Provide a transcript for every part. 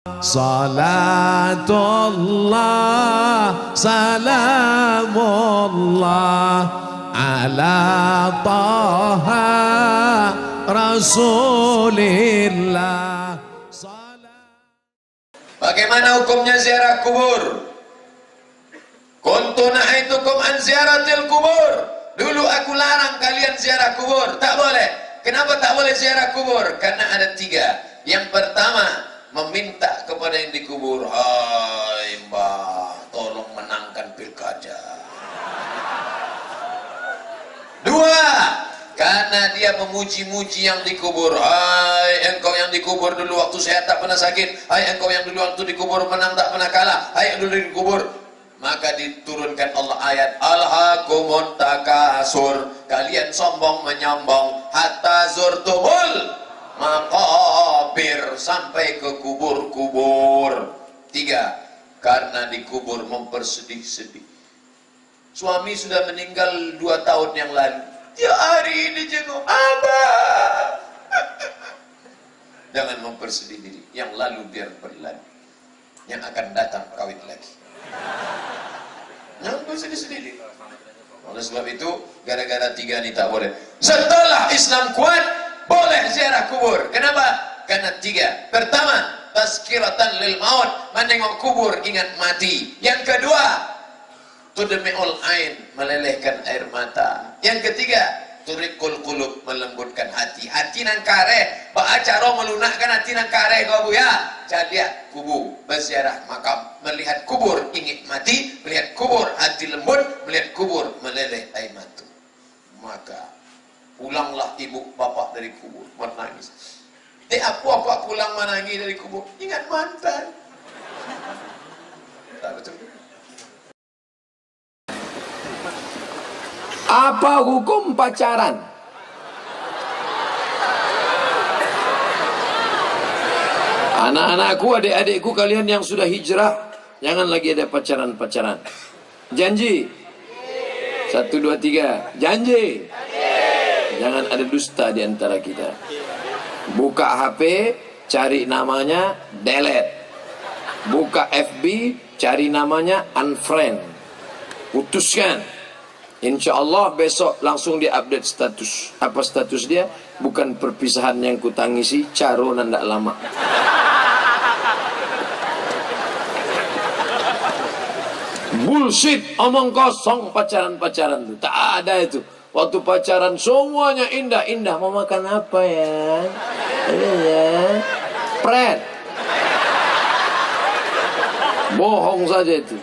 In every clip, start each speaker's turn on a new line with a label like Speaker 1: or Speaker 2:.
Speaker 1: Salatullah salamullah ala taha rasulillah.
Speaker 2: Bagaimana hukumnya ziarah kubur? Kuntu nahaitukum an ziaratil kubur. Dulu aku larang kalian ziarah kubur. Tak boleh. Kenapa tak boleh ziarah kubur? Karena ada 3. Yang pertama, meminta kepada yang dikubur, hai mbah, tolong menangkan pilkada. 2, karena dia memuji-muji yang dikubur. Hai engkau yang dikubur dulu waktu saya tak pernah sakit. Hai engkau yang dulu waktu dikubur menang tak pernah kalah. Hai yang dulu dikubur. Maka diturunkan Allah ayat alhaakumut takasur, kalian sombong menyombong hatta zurtumul maqabir, sampai ke kubur-kubur. 3, karena dikubur mempersedih-sedih. Suami sudah meninggal 2 tahun yang lalu, tiap hari ini jenguk abah. Jangan mempersedih diri. Yang lalu biar berlalu, yang akan datang kawin lagi. Jangan bersedih-sedih diri. Oleh sebab itu, gara-gara 3 ini tak boleh. Setelah Islam kuat, boleh ziarah kubur. Kenapa? Karena 3. Pertama, tazkiratan lil maut, menengok kubur ingat mati. Yang kedua, tudmi'ul ain, melelehkan air mata. Yang ketiga, turikul qulub, melembutkan hati. Hati nang kare, acara melunakkan hati nang kare kau bu ya. Cadia kubur, berziarah makam, melihat kubur ingat mati, melihat kubur hati lembut, melihat kubur meleleh air mata. Maka pulanglah ibu bapak dari kubur menangis. Apa pulang menangis dari kubur? Ingat mantan. Tak betul.
Speaker 3: Apa hukum pacaran? Anak-anakku, adik-adikku, kalian yang sudah hijrah, jangan lagi ada pacaran-pacaran. Janji? 1, 2, 3. Janji? Jangan ada dusta di antara kita. Buka HP, cari namanya, delete. Buka FB, cari namanya, unfriend. Putuskan. Insya Allah besok langsung dia update status. Apa status dia? Bukan perpisahan yang kutangisi, caro nandak lama. Bullshit, omong kosong pacaran-pacaran itu. Tak ada itu. Waktu pacaran semuanya indah-indah. Mau makan apa ya? Ini ya. Pret. Bohong saja itu.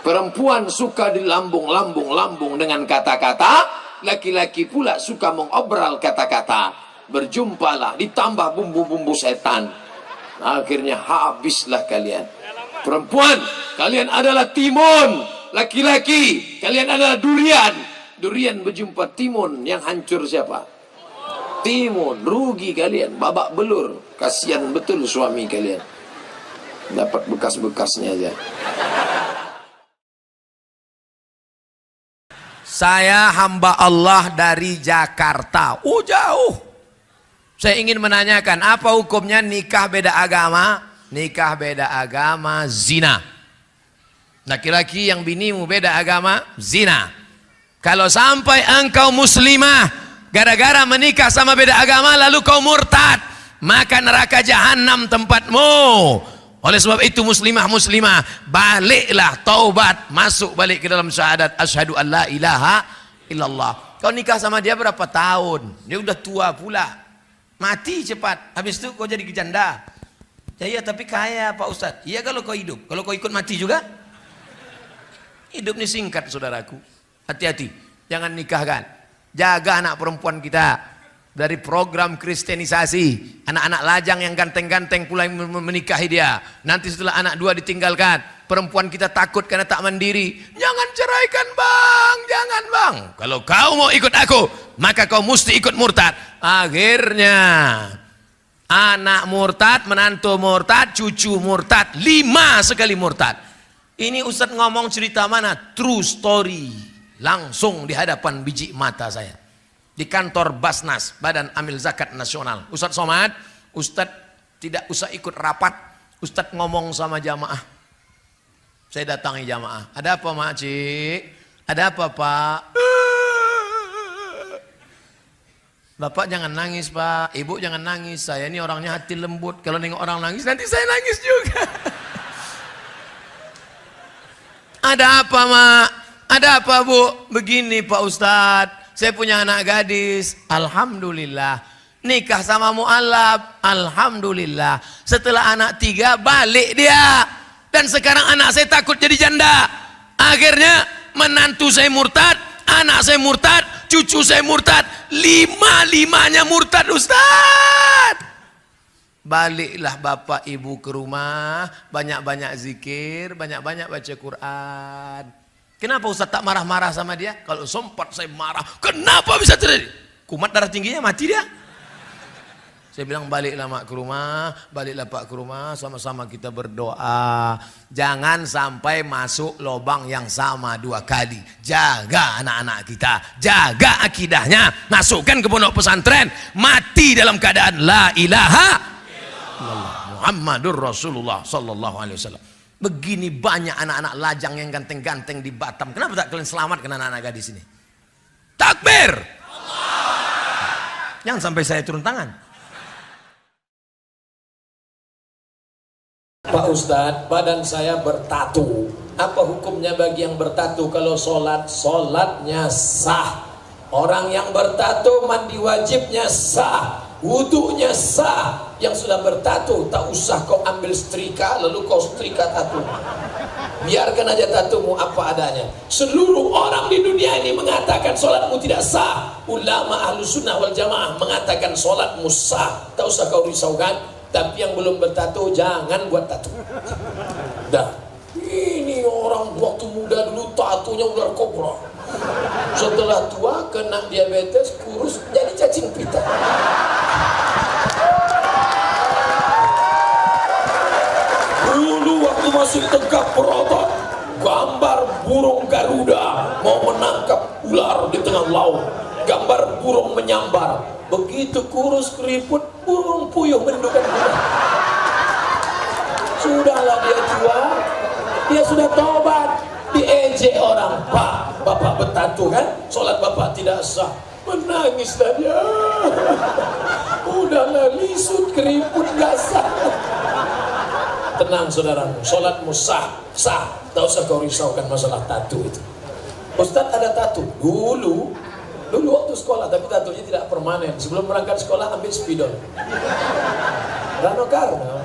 Speaker 3: Perempuan suka dilambung-lambung dengan kata-kata, laki-laki pula suka mengobral kata-kata. Berjumpalah, ditambah bumbu-bumbu setan. Akhirnya habislah kalian. Perempuan, kalian adalah timun. Laki-laki, kalian adalah durian. Durian berjumpa timun, yang hancur siapa? Timun. Rugi kalian, babak belur. Kasihan betul suami kalian. Dapat bekas-bekasnya aja.
Speaker 4: Saya hamba Allah dari Jakarta. Jauh. Saya ingin menanyakan, apa hukumnya nikah beda agama? Nikah beda agama, zina. Laki-laki yang binimu beda agama, zina. Kalau sampai engkau muslimah, gara-gara menikah sama beda agama, lalu kau murtad, maka neraka jahanam tempatmu. Oleh sebab itu muslimah, baliklah, taubat, masuk balik ke dalam syahadat asyhadu an la ilaha illallah. Kau nikah sama dia berapa tahun? Dia udah tua pula. Mati cepat. Habis itu kau jadi janda. Ya tapi kaya Pak Ustadz. Iya kalau kau hidup. Kalau kau ikut mati juga. Hidup ini singkat saudaraku. Hati-hati. Jangan nikahkan. Jaga anak perempuan kita. Dari program kristenisasi, anak-anak lajang yang ganteng-ganteng pula yang menikahi dia. Nanti setelah anak 2 ditinggalkan, perempuan kita takut karena tak mandiri. Jangan ceraikan bang, jangan bang. Kalau kau mau ikut aku, maka kau mesti ikut murtad. Akhirnya anak murtad, menantu murtad, cucu murtad, 5 sekali murtad. Ini Ustadz ngomong cerita mana? True story. Langsung di hadapan biji mata saya. Di kantor Basnas, Badan Amil Zakat Nasional. Ustadz Somad, Ustadz tidak usah ikut rapat, Ustadz ngomong sama jamaah. Saya datangi jamaah. Ada apa mak cik? Ada apa pak? Bapak jangan nangis pak. Ibu jangan nangis. Saya ini orangnya hati lembut. Kalau nengok orang nangis nanti saya nangis juga. Ada apa mak? Ada apa bu? Begini pak Ustadz. Saya punya anak gadis. Alhamdulillah. Nikah sama mu'alaf, alhamdulillah. Setelah anak 3 balik dia. Dan sekarang anak saya takut jadi janda. Akhirnya menantu saya murtad, anak saya murtad, cucu saya murtad. 5-5-nya murtad Ustaz. Baliklah bapak ibu ke rumah, banyak-banyak zikir, banyak-banyak baca Quran. Kenapa Ustaz tak marah-marah sama dia? Kalau sempat saya marah, kenapa bisa terjadi? Kumat darah tingginya mati dia. Saya bilang baliklah mak ke rumah, baliklah pak ke rumah, sama-sama kita berdoa. Jangan sampai masuk lubang yang sama 2 kali. Jaga anak-anak kita, jaga akidahnya, masukkan ke pondok pesantren, mati dalam keadaan la ilaha illallah Muhammadur Rasulullah sallallahu alaihi wasallam. Begini banyak anak-anak lajang yang ganteng-ganteng di Batam. Kenapa tak kalian selamatkan anak-anak gadis ini? Takbir! Jangan sampai saya turun tangan. Pak Ustadz, badan saya bertatu. Apa hukumnya bagi yang bertatu? Kalau sholat, sholatnya sah. Orang yang bertatu, mandi wajibnya sah, wudunya sah. Yang sudah bertatu, tak usah kau ambil setrika lalu kau setrika tatu. Biarkan aja tatumu apa adanya. Seluruh orang di dunia ini mengatakan sholatmu tidak sah. Ulama ahlu sunnah wal jamaah mengatakan sholatmu sah. Tak usah kau risaukan. Tapi yang belum bertato jangan buat tato. Dah. Ini orang waktu muda dulu tatonya ular kobra. Setelah tua kena diabetes, kurus jadi cacing pita. Dulu waktu masih tegak berotot, gambar burung Garuda mau menangkap ular di tengah laut. Gambar burung menyambar. Begitu kurus keriput, burung puyuh mendukan bulan. Sudahlah dia tua, dia sudah tobat, diejek orang. Pak, bapak bertatu kan, sholat bapak tidak sah. Menangislah dia. Udahlah lisut keriput gak sah. Tenang saudaramu, sholatmu sah, sah. Tak usah kau risaukan masalah tatu itu. Ustadz ada tatu Dulu waktu sekolah, tapi tatunya tidak permanen. Sebelum berangkat sekolah ambil spidol. Rano Karno.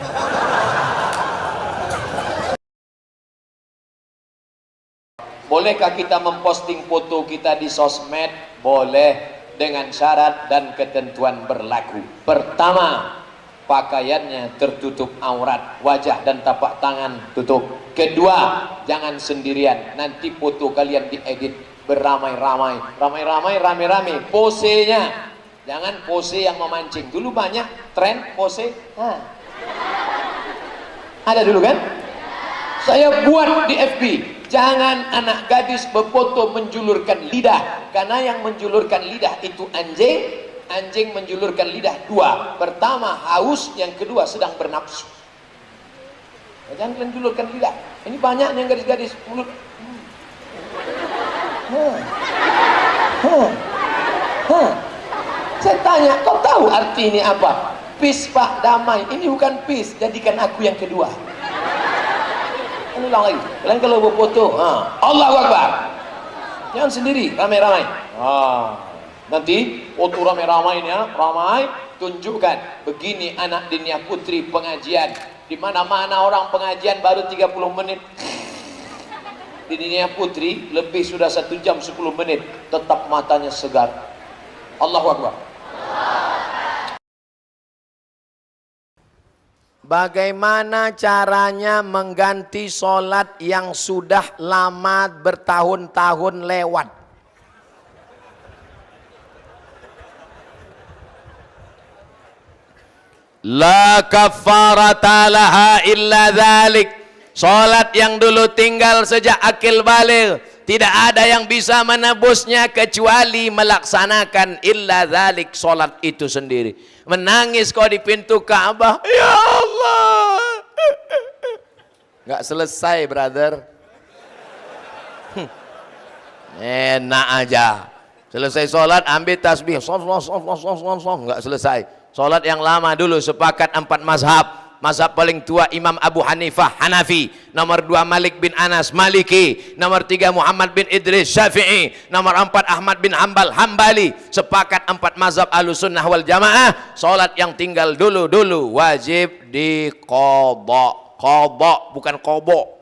Speaker 3: Bolehkah kita memposting foto kita di sosmed? Boleh, dengan syarat dan ketentuan berlaku. Pertama, pakaiannya tertutup aurat, wajah dan tapak tangan tutup. Kedua, jangan sendirian. Nanti foto kalian diedit beramai-ramai, rame-rame, posenya jangan pose yang memancing. Dulu banyak tren pose, ada dulu kan? Saya buat di FB, jangan anak gadis berfoto menjulurkan lidah, karena yang menjulurkan lidah itu anjing menjulurkan lidah 2. Pertama haus, yang kedua sedang bernafsu. Jangan kalian julurkan lidah. Ini banyak yang gadis-gadis mulut. Saya tanya, kau tahu arti ini apa? Peace pak, damai. Ini bukan peace, jadikan aku yang kedua. Ini ulang lagi. Kalian kalau berfoto, Allahu Akbar. Jangan sendiri, ramai-ramai. Nanti foto ramai-ramainya, ramai, tunjukkan. Begini anak dinia putri pengajian. Di mana-mana orang pengajian baru 30 menit. Di dunia putri lebih sudah 1 jam 10 menit, tetap matanya segar. Allahu Akbar.
Speaker 4: Bagaimana caranya mengganti sholat yang sudah lama bertahun-tahun lewat? La kafarata laha illa dzalik. Salat yang dulu tinggal sejak akil baligh, tidak ada yang bisa menebusnya kecuali melaksanakan illa dzalik, salat itu sendiri. Menangis kau di pintu Ka'bah, ya Allah, Nggak selesai, brother. Enak aja. Selesai sholat, ambil tasbih. Nggak selesai. Sholat yang lama dulu, sepakat 4 mazhab. Mazhab paling tua Imam Abu Hanifah Hanafi, nomor 2 Malik bin Anas Maliki, nomor 3 Muhammad bin Idris Syafi'i, nomor 4 Ahmad bin Hambal Hambali. Sepakat 4 mazhab Ahlussunnah wal Jamaah, salat yang tinggal dulu wajib diqadha. Qadha bukan qobo.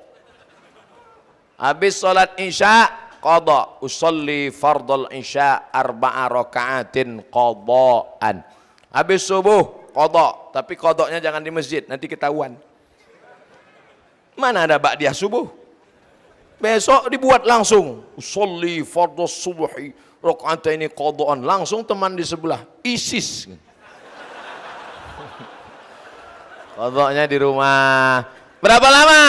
Speaker 4: Habis salat Isya qadha, usolli fardhul Isya 4 rakaatin qadhaan. Habis subuh qadha, tapi qadhanya jangan di masjid, nanti ketahuan. Mana ada ba'diyah subuh? Besok dibuat langsung. Usolli fardhus subhi rakaataini qadhaan, langsung teman di sebelah ISIS. Qadhanya di rumah. Berapa lama?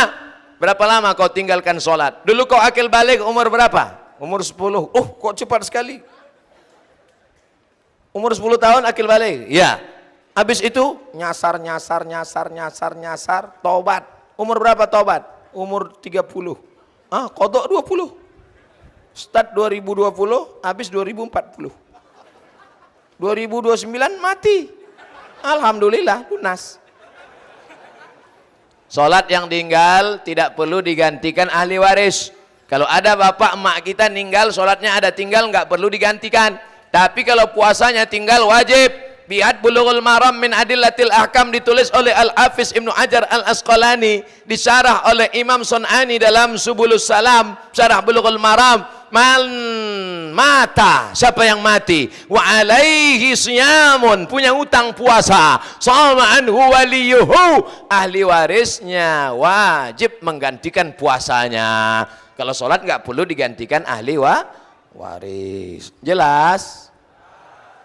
Speaker 4: Berapa lama kau tinggalkan sholat? Dulu kau akil balik umur berapa? Umur 10. Oh, kok cepat sekali. Umur 10 tahun akil balik. Ya. Habis itu nyasar, tobat. Umur berapa tobat? Umur 30. Qadha 20. Start 2020, habis 2040. 2029 mati. Alhamdulillah lunas. Salat yang tinggal tidak perlu digantikan ahli waris. Kalau ada bapak emak kita ninggal, salatnya ada tinggal, nggak perlu digantikan. Tapi kalau puasanya tinggal wajib. Biat Bulughul Maram min Adillatil Ahkam ditulis oleh Al-Hafiz Ibnu Hajar Al-Asqalani, disyarah oleh Imam Sun'ani dalam Subulus Salam, syarah Bulughul Maram. Man mata, siapa yang mati, wa alaihi siyamun, punya utang puasa, sama anhu waliyuhu, ahli warisnya wajib menggantikan puasanya. Kalau sholat nggak perlu digantikan ahli waris. Jelas?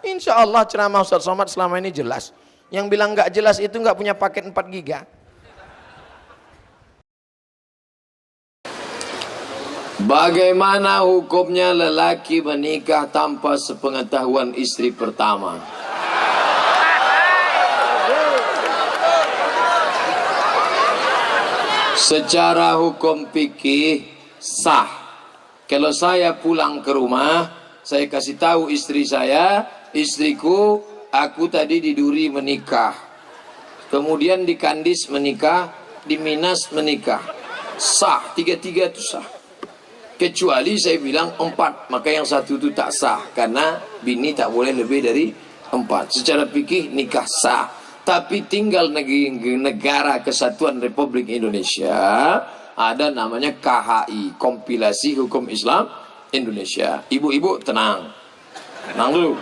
Speaker 4: Insya Allah ceramah Ustaz Somad selama ini jelas. Yang bilang nggak jelas itu nggak punya paket 4 giga.
Speaker 3: Bagaimana hukumnya lelaki menikah tanpa sepengetahuan istri pertama? Secara hukum fikih sah. Kalau saya pulang ke rumah, saya kasih tahu istri saya, istriku, aku tadi di Duri menikah, kemudian di Kandis menikah, di Minas menikah. Sah, 3-3 itu sah. Kecuali saya bilang 4, maka yang 1 itu tak sah, karena bini tak boleh lebih dari 4. Secara fikih nikah sah, tapi tinggal negara Kesatuan Republik Indonesia ada namanya KHI, Kompilasi Hukum Islam Indonesia. Ibu-ibu tenang, tenang dulu.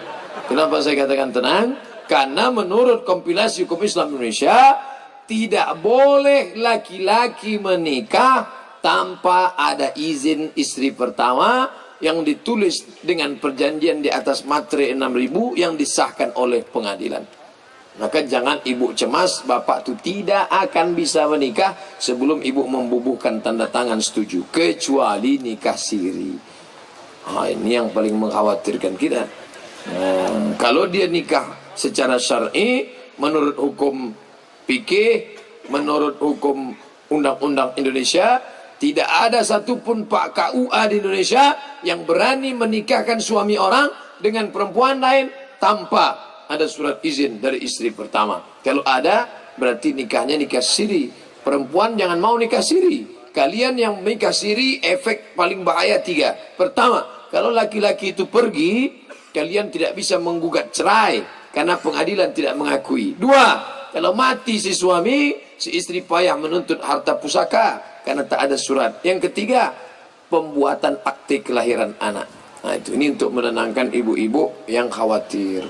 Speaker 3: Kenapa saya katakan tenang? Karena menurut Kompilasi Hukum Islam Indonesia tidak boleh laki-laki menikah tanpa ada izin istri pertama yang ditulis dengan perjanjian di atas materai 6.000 yang disahkan oleh pengadilan. Maka jangan ibu cemas, bapak itu tidak akan bisa menikah sebelum ibu membubuhkan tanda tangan setuju, kecuali nikah siri. Ini yang paling mengkhawatirkan kita. Kalau dia nikah secara syar'i, menurut hukum fikih, menurut hukum undang-undang Indonesia, tidak ada satupun Pak KUA di Indonesia yang berani menikahkan suami orang dengan perempuan lain tanpa ada surat izin dari istri pertama. Kalau ada, berarti nikahnya nikah siri. Perempuan jangan mau nikah siri. Kalian yang menikah siri, efek paling bahaya 3. Pertama, kalau laki-laki itu pergi, kalian tidak bisa menggugat cerai karena pengadilan tidak mengakui. 2, kalau mati si suami, si istri payah menuntut harta pusaka karena tak ada surat. Yang 3, pembuatan akte kelahiran anak. Nah itu, ini untuk menenangkan ibu-ibu yang khawatir.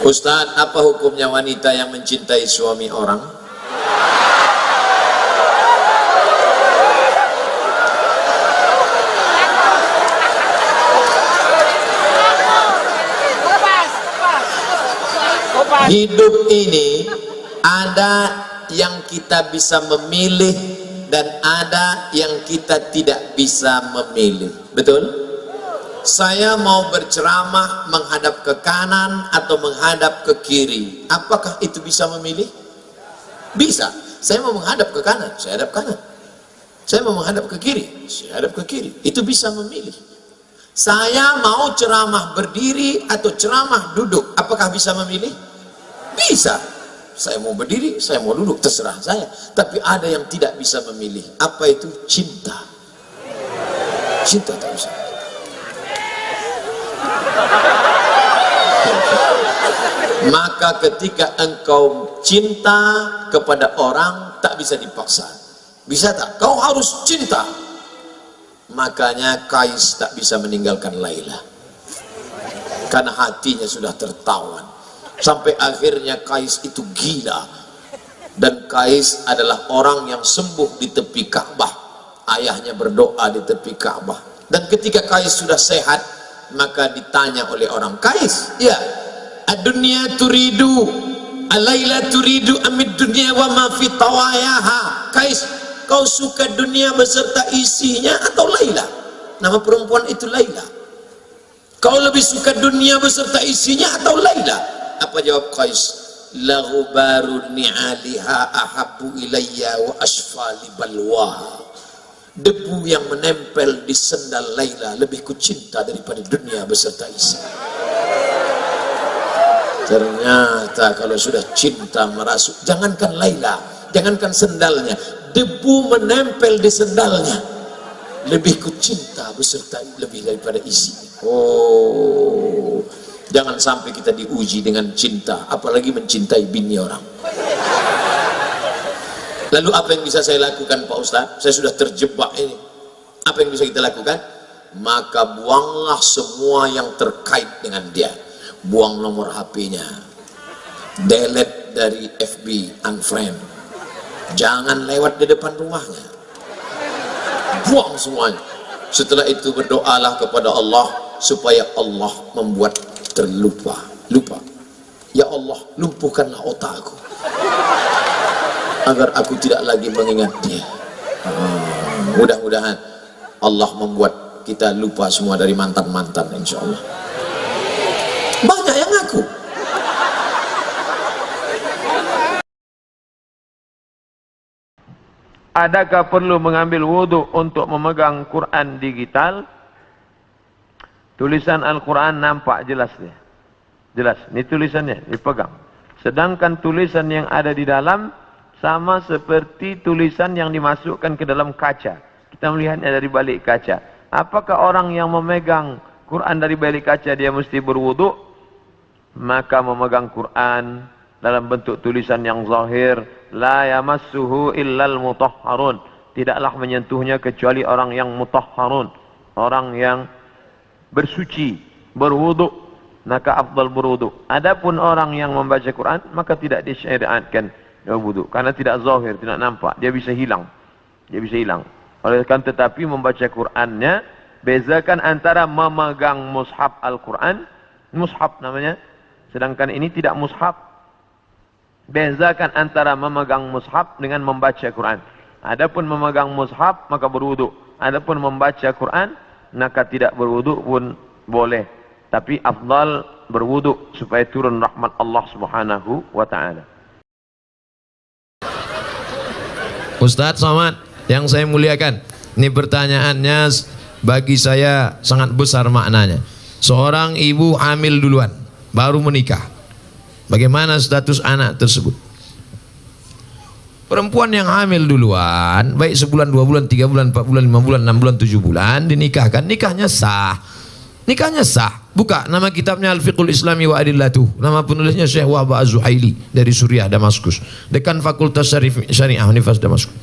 Speaker 2: Ustaz, apa hukumnya wanita yang mencintai suami orang? Hidup ini ada yang kita bisa memilih dan ada yang kita tidak bisa memilih. Betul? saya mau berceramah menghadap ke kanan atau menghadap ke kiri, apakah itu bisa memilih? Bisa. Saya mau menghadap ke kanan, saya hadap kanan. Saya mau menghadap ke kiri, saya hadap ke kiri. Itu bisa memilih. Saya mau ceramah berdiri atau ceramah duduk, apakah bisa memilih? Bisa. Saya mau berdiri, saya mau duduk, terserah saya. Tapi ada yang tidak bisa memilih. Apa itu? Cinta. Cinta tak bisa. Maka ketika engkau cinta kepada orang, tak bisa dipaksa. Bisa tak? Kau harus cinta. Makanya Kais tak bisa meninggalkan Laila, karena hatinya sudah tertawan. Sampai akhirnya Kais itu gila. Dan Kais adalah orang yang sembuh di tepi Ka'bah. Ayahnya berdoa di tepi Ka'bah. Dan ketika Kais sudah sehat, maka ditanya oleh orang, Kais, ya, ad-dunya turidu, Laila turidu amid dunya wa ma fi tawayaha. Kais, kau suka dunia beserta isinya atau Laila? Nama perempuan itu Laila. Kau lebih suka dunia beserta isinya atau Laila? Apa jawab Qais? La ghubaru ni'aliha ahabbu ilayya wa asfali balwaha. Debu yang menempel di sendal Laila lebih kucinta daripada dunia beserta isi. Ternyata kalau sudah cinta merasuk, jangankan Laila, jangankan sendalnya, debu menempel di sendalnya lebih kucinta beserta lebih daripada isi. Oh, jangan sampai kita diuji dengan cinta, apalagi mencintai bini orang. Lalu apa yang bisa saya lakukan, Pak Ustadz? Saya sudah terjebak ini. Apa yang bisa kita lakukan? Maka buanglah semua yang terkait dengan dia. Buang nomor HP-nya, delete dari FB, unfriend. Jangan lewat di depan rumahnya. Buang semuanya. Setelah itu berdoalah kepada Allah supaya Allah membuat terlupa. Lupa. Ya Allah, lumpuhkanlah otakku agar aku tidak lagi mengingat dia. Mudah-mudahan Allah membuat kita lupa semua dari mantan-mantan, insya Allah. Banyak yang ngaku.
Speaker 3: Adakah perlu mengambil wudhu untuk memegang Quran digital? Tulisan Al-Quran nampak jelas dia. Jelas, ini tulisannya, dipegang. Sedangkan tulisan yang ada di dalam sama seperti tulisan yang dimasukkan ke dalam kaca. Kita melihatnya dari balik kaca. Apakah orang yang memegang Quran dari balik kaca dia mesti berwudhu? Maka memegang Quran dalam bentuk tulisan yang zahir, la yamassuhu illal mutahharun, tidaklah menyentuhnya kecuali orang yang mutahharun, orang yang bersuci, berwudu, maka afdal berwudu. Adapun orang yang membaca Quran, maka tidak disyariatkan wudu, karena tidak zahir, tidak nampak, dia bisa hilang. Dia bisa hilang. Oleh karena tetapi membaca Qurannya, bezakan antara memegang mushaf Al-Quran, mushaf namanya, sedangkan ini tidak mushaf. Bezakan antara memegang mushaf dengan membaca Quran. Adapun memegang mushaf maka berwudu. Adapun membaca Quran maka tidak berwudu pun boleh. Tapi afdal berwudu supaya turun rahmat Allah Subhanahu wa taala.
Speaker 4: Ustadz Somad yang saya muliakan, ini pertanyaannya bagi saya sangat besar maknanya. Seorang ibu hamil duluan, baru menikah. Bagaimana status anak tersebut? Perempuan yang hamil duluan, baik sebulan, 2 bulan, 3 bulan, 4 bulan, 5 bulan, 6 bulan, 7 bulan, dinikahkan, nikahnya sah. Nikahnya sah. Buka nama kitabnya Al-Fiqhul Islami wa Adillatuh. Nama penulisnya Syekh Wahba Az-Zuhaili dari Suriah, Damaskus. Dekan Fakultas Syariah Universitas Damaskus.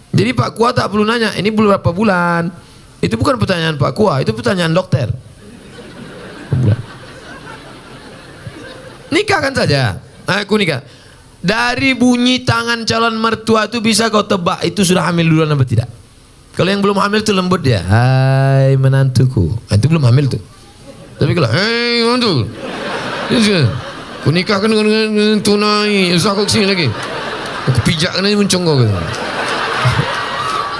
Speaker 4: Jadi Pak Kua tak perlu nanya, ini berapa bulan? Itu bukan pertanyaan Pak Kua, itu pertanyaan dokter. Nikahkan saja. Aku nikah. Dari bunyi tangan calon mertua itu bisa kau tebak itu sudah hamil duluan apa tidak. Kalau yang belum hamil itu lembut dia. Hai menantuku. Itu belum hamil tuh. Tapi kalau hei menantu, aku nikahkan dengan tunai. Usah aku kesini lagi. Aku pijakkan aja muncung kau.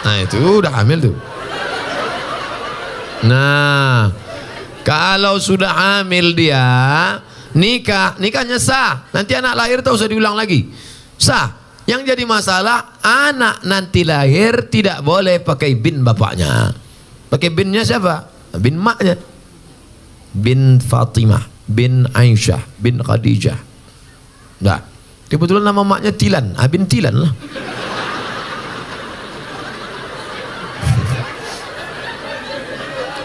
Speaker 4: Nah itu udah hamil tuh. Nah Kalau sudah hamil dia, nikahnya sah. Nanti anak lahir tak usah diulang lagi. Sah. Yang jadi masalah, anak nanti lahir tidak boleh pakai bin bapaknya. Pakai binnya siapa? Bin maknya. Bin Fatimah, bin Aisyah, bin Khadijah. Nah, kebetulan nama maknya Tilan. Bin Tilan lah.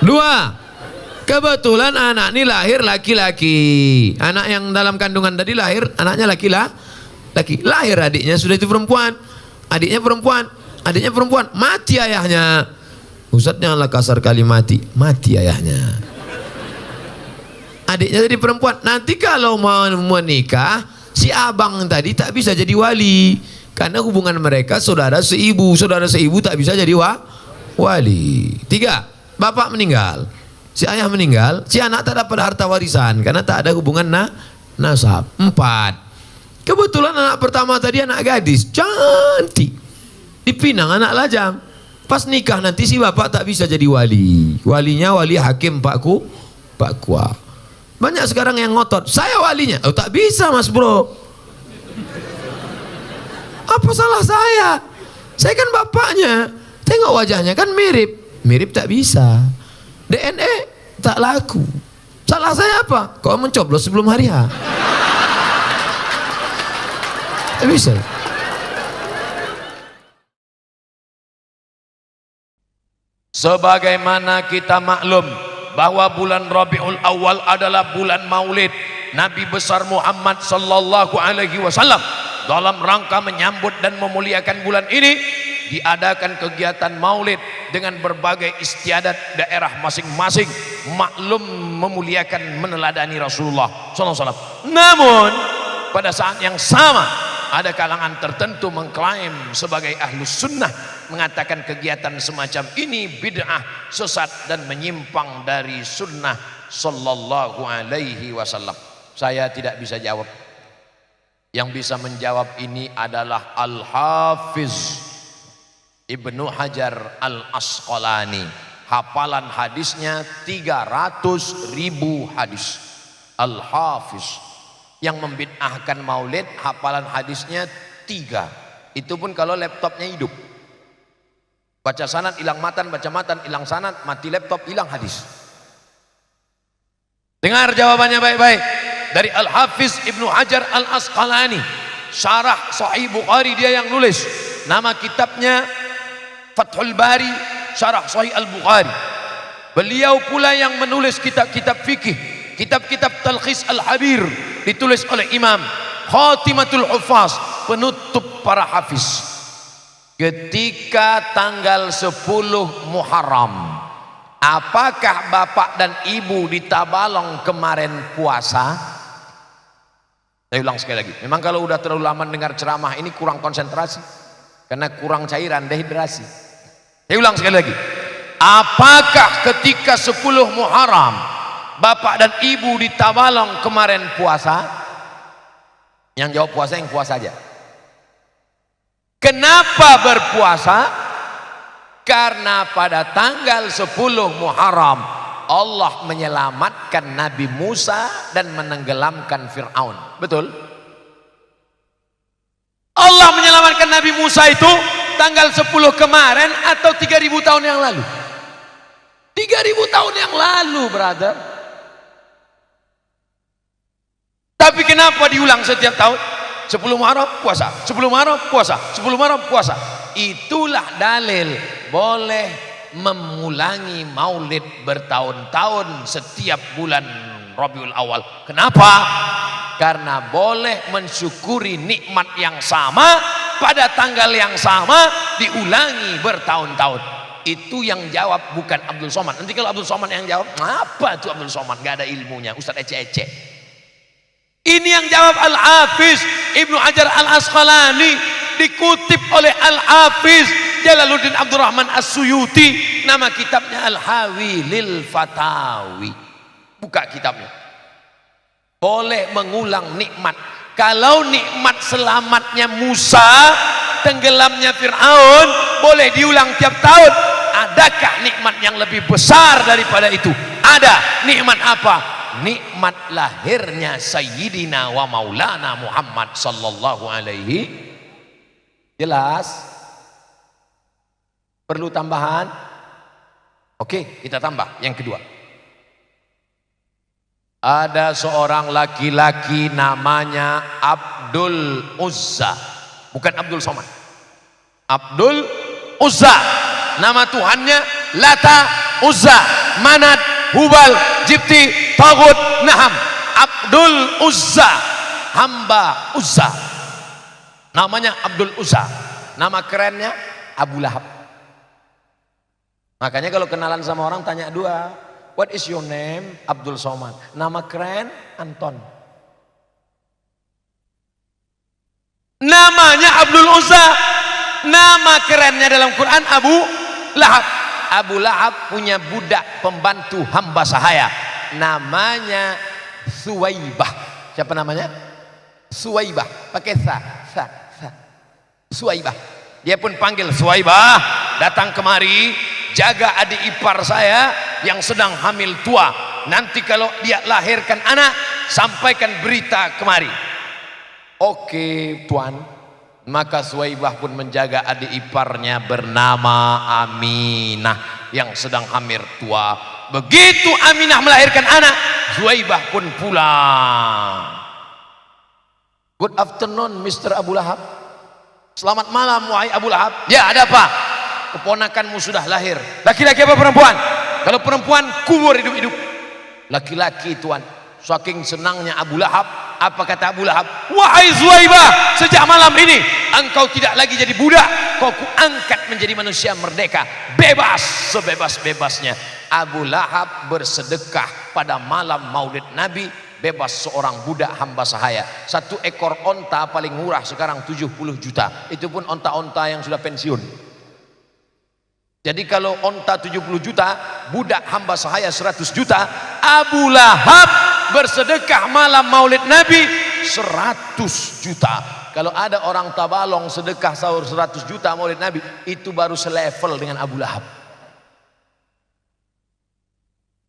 Speaker 4: Dua, kebetulan anak ini lahir laki-laki. Anak yang dalam kandungan tadi lahir, anaknya laki. Lahir adiknya sudah itu perempuan. Adiknya perempuan. Mati ayahnya. Ustaz janganlah kasar kali mati ayahnya. Adiknya jadi perempuan. Nanti kalau mau menikah, si abang tadi tak bisa jadi wali. Karena hubungan mereka saudara seibu. Saudara seibu tak bisa jadi wali. Tiga, bapak meninggal, si ayah meninggal, si anak tak dapat harta warisan karena tak ada hubungan nasab. Empat, kebetulan anak pertama tadi anak gadis, cantik, dipinang anak lajang. Pas nikah nanti si bapak tak bisa jadi wali. Walinya wali hakim Pak Kua. Banyak sekarang yang ngotot, saya walinya. Oh tak bisa mas bro. Apa salah saya? Saya kan bapaknya. Tengok wajahnya kan mirip. Mirip tak bisa. DNA tak laku. Salah saya apa? Kau mencoblos sebelum hari H. Tak bisa.
Speaker 3: Sebagaimana kita maklum bahwa bulan Rabiul Awal adalah bulan Maulid Nabi besar Muhammad sallallahu alaihi wasallam. Dalam rangka menyambut dan memuliakan bulan ini, diadakan kegiatan maulid dengan berbagai istiadat daerah masing-masing, maklum memuliakan meneladani Rasulullah SAW. Namun pada saat yang sama ada kalangan tertentu mengklaim sebagai ahlus sunnah, mengatakan kegiatan semacam ini bid'ah, sesat dan menyimpang dari sunnah sallallahu alaihi wasallam. Saya tidak bisa jawab. Yang bisa menjawab ini adalah Al-Hafiz Ibnu Hajar Al-Asqalani. Hafalan hadisnya 300.000 hadis. Al-Hafiz yang membid'ahkan maulid, hafalan hadisnya 3. Itu pun kalau laptopnya hidup. Baca sanad hilang matan, baca matan hilang sanad, mati laptop hilang hadis. Dengar jawabannya baik-baik dari Al-Hafiz Ibnu Hajar Al-Asqalani, syarah Sahih Bukhari dia yang nulis. Nama kitabnya Fathul Bari, syarah Sahih Al-Bukhari. Beliau pula yang menulis kitab-kitab fikih, kitab-kitab Talkhis Al-Habir, ditulis oleh Imam Khatimatul Hufaz, penutup para hafiz. Ketika tanggal 10 Muharram, apakah bapak dan ibu di Tabalong kemarin puasa? Saya ulang sekali lagi, memang kalau udah terlalu lama dengar ceramah ini kurang konsentrasi karena kurang cairan, dehidrasi. Saya ulang sekali lagi, apakah ketika 10 Muharram bapak dan ibu di Tabalong kemarin puasa? Yang jawab puasa yang puasa aja. Kenapa berpuasa? Karena pada tanggal 10 Muharram Allah menyelamatkan Nabi Musa dan menenggelamkan Fir'aun. Betul? Allah menyelamatkan Nabi Musa itu tanggal 10 kemarin atau 3000 tahun yang lalu? 3000 tahun yang lalu, brother. Tapi kenapa diulang setiap tahun? 10 Muharram puasa, 10 Muharram puasa, 10 Muharram puasa. Itulah dalil boleh mengulangi maulid bertahun-tahun setiap bulan Rabiul Awal. Kenapa? Karena boleh mensyukuri nikmat yang sama pada tanggal yang sama diulangi bertahun-tahun. Itu yang jawab bukan Abdul Somad. Nanti kalau Abdul Somad yang jawab, apa itu Abdul Somad? Gak ada ilmunya, Ustaz ece-ece. Ini yang jawab Al-Hafiz Ibnu Hajar Al-Asqalani, dikutip oleh Al-Hafiz Jalaluddin Abdurrahman As-Suyuti, nama kitabnya Al-Hawi Lil Fatawi. Buka kitabnya. Boleh mengulang nikmat. Kalau nikmat selamatnya Musa, tenggelamnya Fir'aun, boleh diulang tiap tahun. adakah nikmat yang lebih besar daripada itu? Ada. Nikmat apa? Nikmat lahirnya Sayyidina wa Maulana Muhammad sallallahu alaihi. Jelas? Perlu tambahan? Oke, kita tambah yang kedua. Ada seorang laki-laki namanya Abdul Uzza, bukan Abdul Somad. Abdul Uzza, nama Tuhannya Lata, Uzza, Manat, Hubal, Jibti, Tagut, Naham. Abdul Uzza, hamba Uzza. Namanya Abdul Uzza. Nama kerennya Abu Lahab. Makanya kalau kenalan sama orang tanya dua, what is your name? Abdul Somad. Nama keren Anton. Namanya Abdul Uzza. Nama kerennya dalam Quran Abu Lahab. Abu Lahab punya budak pembantu hamba sahaya. Namanya Suwaibah. Siapa namanya? Suwaibah. Pakai sa. Suwaibah. Dia pun panggil, Suwaibah, datang kemari, jaga adik ipar saya yang sedang hamil tua. Nanti kalau dia lahirkan anak, sampaikan berita kemari. Oke, Tuan. Maka Suwaibah pun menjaga adik iparnya bernama Aminah yang sedang hamil tua. Begitu Aminah melahirkan anak, Suwaibah pun pulang. Good afternoon, Mr. Abu Lahab. Selamat malam, wahai Abu Lahab. Ya, ada apa? Keponakanmu sudah lahir. Laki-laki apa perempuan? Kalau perempuan, kubur hidup-hidup. Laki-laki, Tuan. Saking senangnya Abu Lahab, apa kata Abu Lahab? Wahai Suwaibah, sejak malam ini engkau tidak lagi jadi budak, kau kuangkat menjadi manusia merdeka, bebas sebebas-bebasnya. Abu Lahab bersedekah pada malam Maulid Nabi, bebas seorang budak hamba sahaya. 1 ekor onta paling murah sekarang 70 juta. Itu pun onta-onta yang sudah pensiun. Jadi kalau onta 70 juta, budak hamba sahaya 100 juta. Abu Lahab bersedekah malam Maulid Nabi 100 juta. Kalau ada orang Tabalong sedekah sahur 100 juta Maulid Nabi, itu baru selevel dengan Abu Lahab.